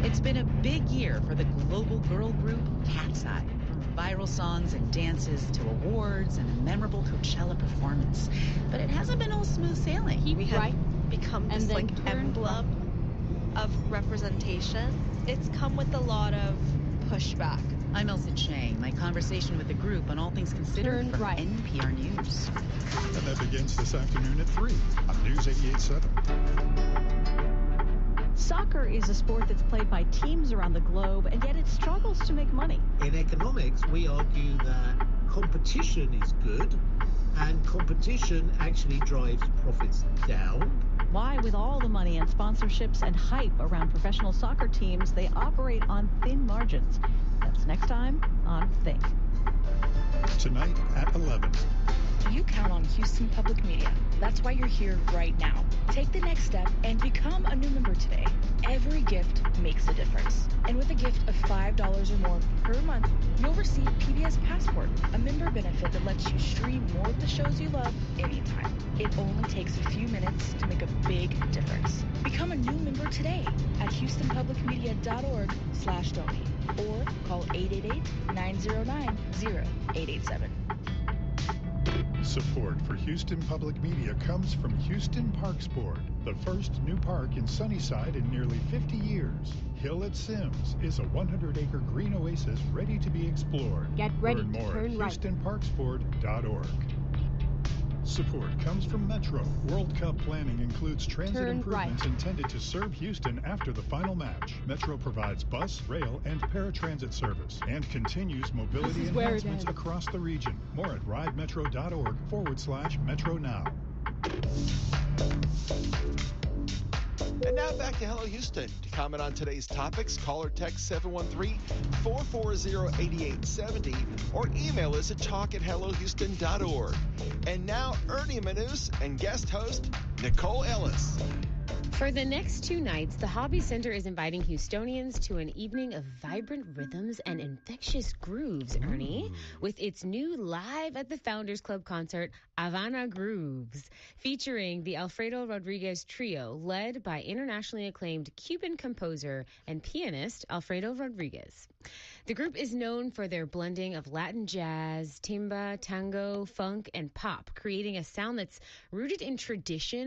It's been a big year for the global girl group Cat's Eye. From viral songs and dances to awards and a memorable Coachella performance. But it hasn't been all smooth sailing. We have become this like emblem of representation. It's come with a lot of pushback. I'm Elsa Chang. My conversation with the group on All Things Considered from NPR News. And that begins this afternoon at 3 on News 88.7. Soccer is a sport that's played by teams around the globe, and yet it struggles to make money. In economics, we argue that competition is good, and competition actually drives profits down. Why, with all the money and sponsorships and hype around professional soccer teams, they operate on thin margins. That's next time on Think. Tonight at 11. You count on Houston Public Media. That's why you're here right now. Take the next step and become a new member today. Every gift makes a difference. And with a gift of $5 or more per month, you'll receive PBS Passport, a member benefit that lets you stream more of the shows you love anytime. It only takes a few minutes to make a big difference. Become a new member today at HoustonPublicMedia.org/donate or call 888-909-0887. Support for Houston Public Media comes from Houston Parks Board, the first new park in Sunnyside in nearly 50 years. Hill at Sims is a 100-acre green oasis ready to be explored. Get ready Learn to more turn at right. HoustonParksBoard.org. Support comes from Metro. World Cup planning includes transit improvements intended to serve Houston after the final match. Metro provides bus, rail, and paratransit service and continues mobility enhancements across the region. More at ridemetro.org/Metro Now. And now back to Hello Houston. To comment on today's topics, call or text 713-440-8870 or email us at talk@hellohouston.org. And now Ernie Manous and guest host Nicole Ellis. For the next 2 nights, the Hobby Center is inviting Houstonians to an evening of vibrant rhythms and infectious grooves, Ernie, with its new Live at the Founders Club concert, Havana Grooves, featuring the Alfredo Rodriguez Trio, led by internationally acclaimed Cuban composer and pianist Alfredo Rodriguez. The group is known for their blending of Latin jazz, timba, tango, funk, and pop, creating a sound that's rooted in tradition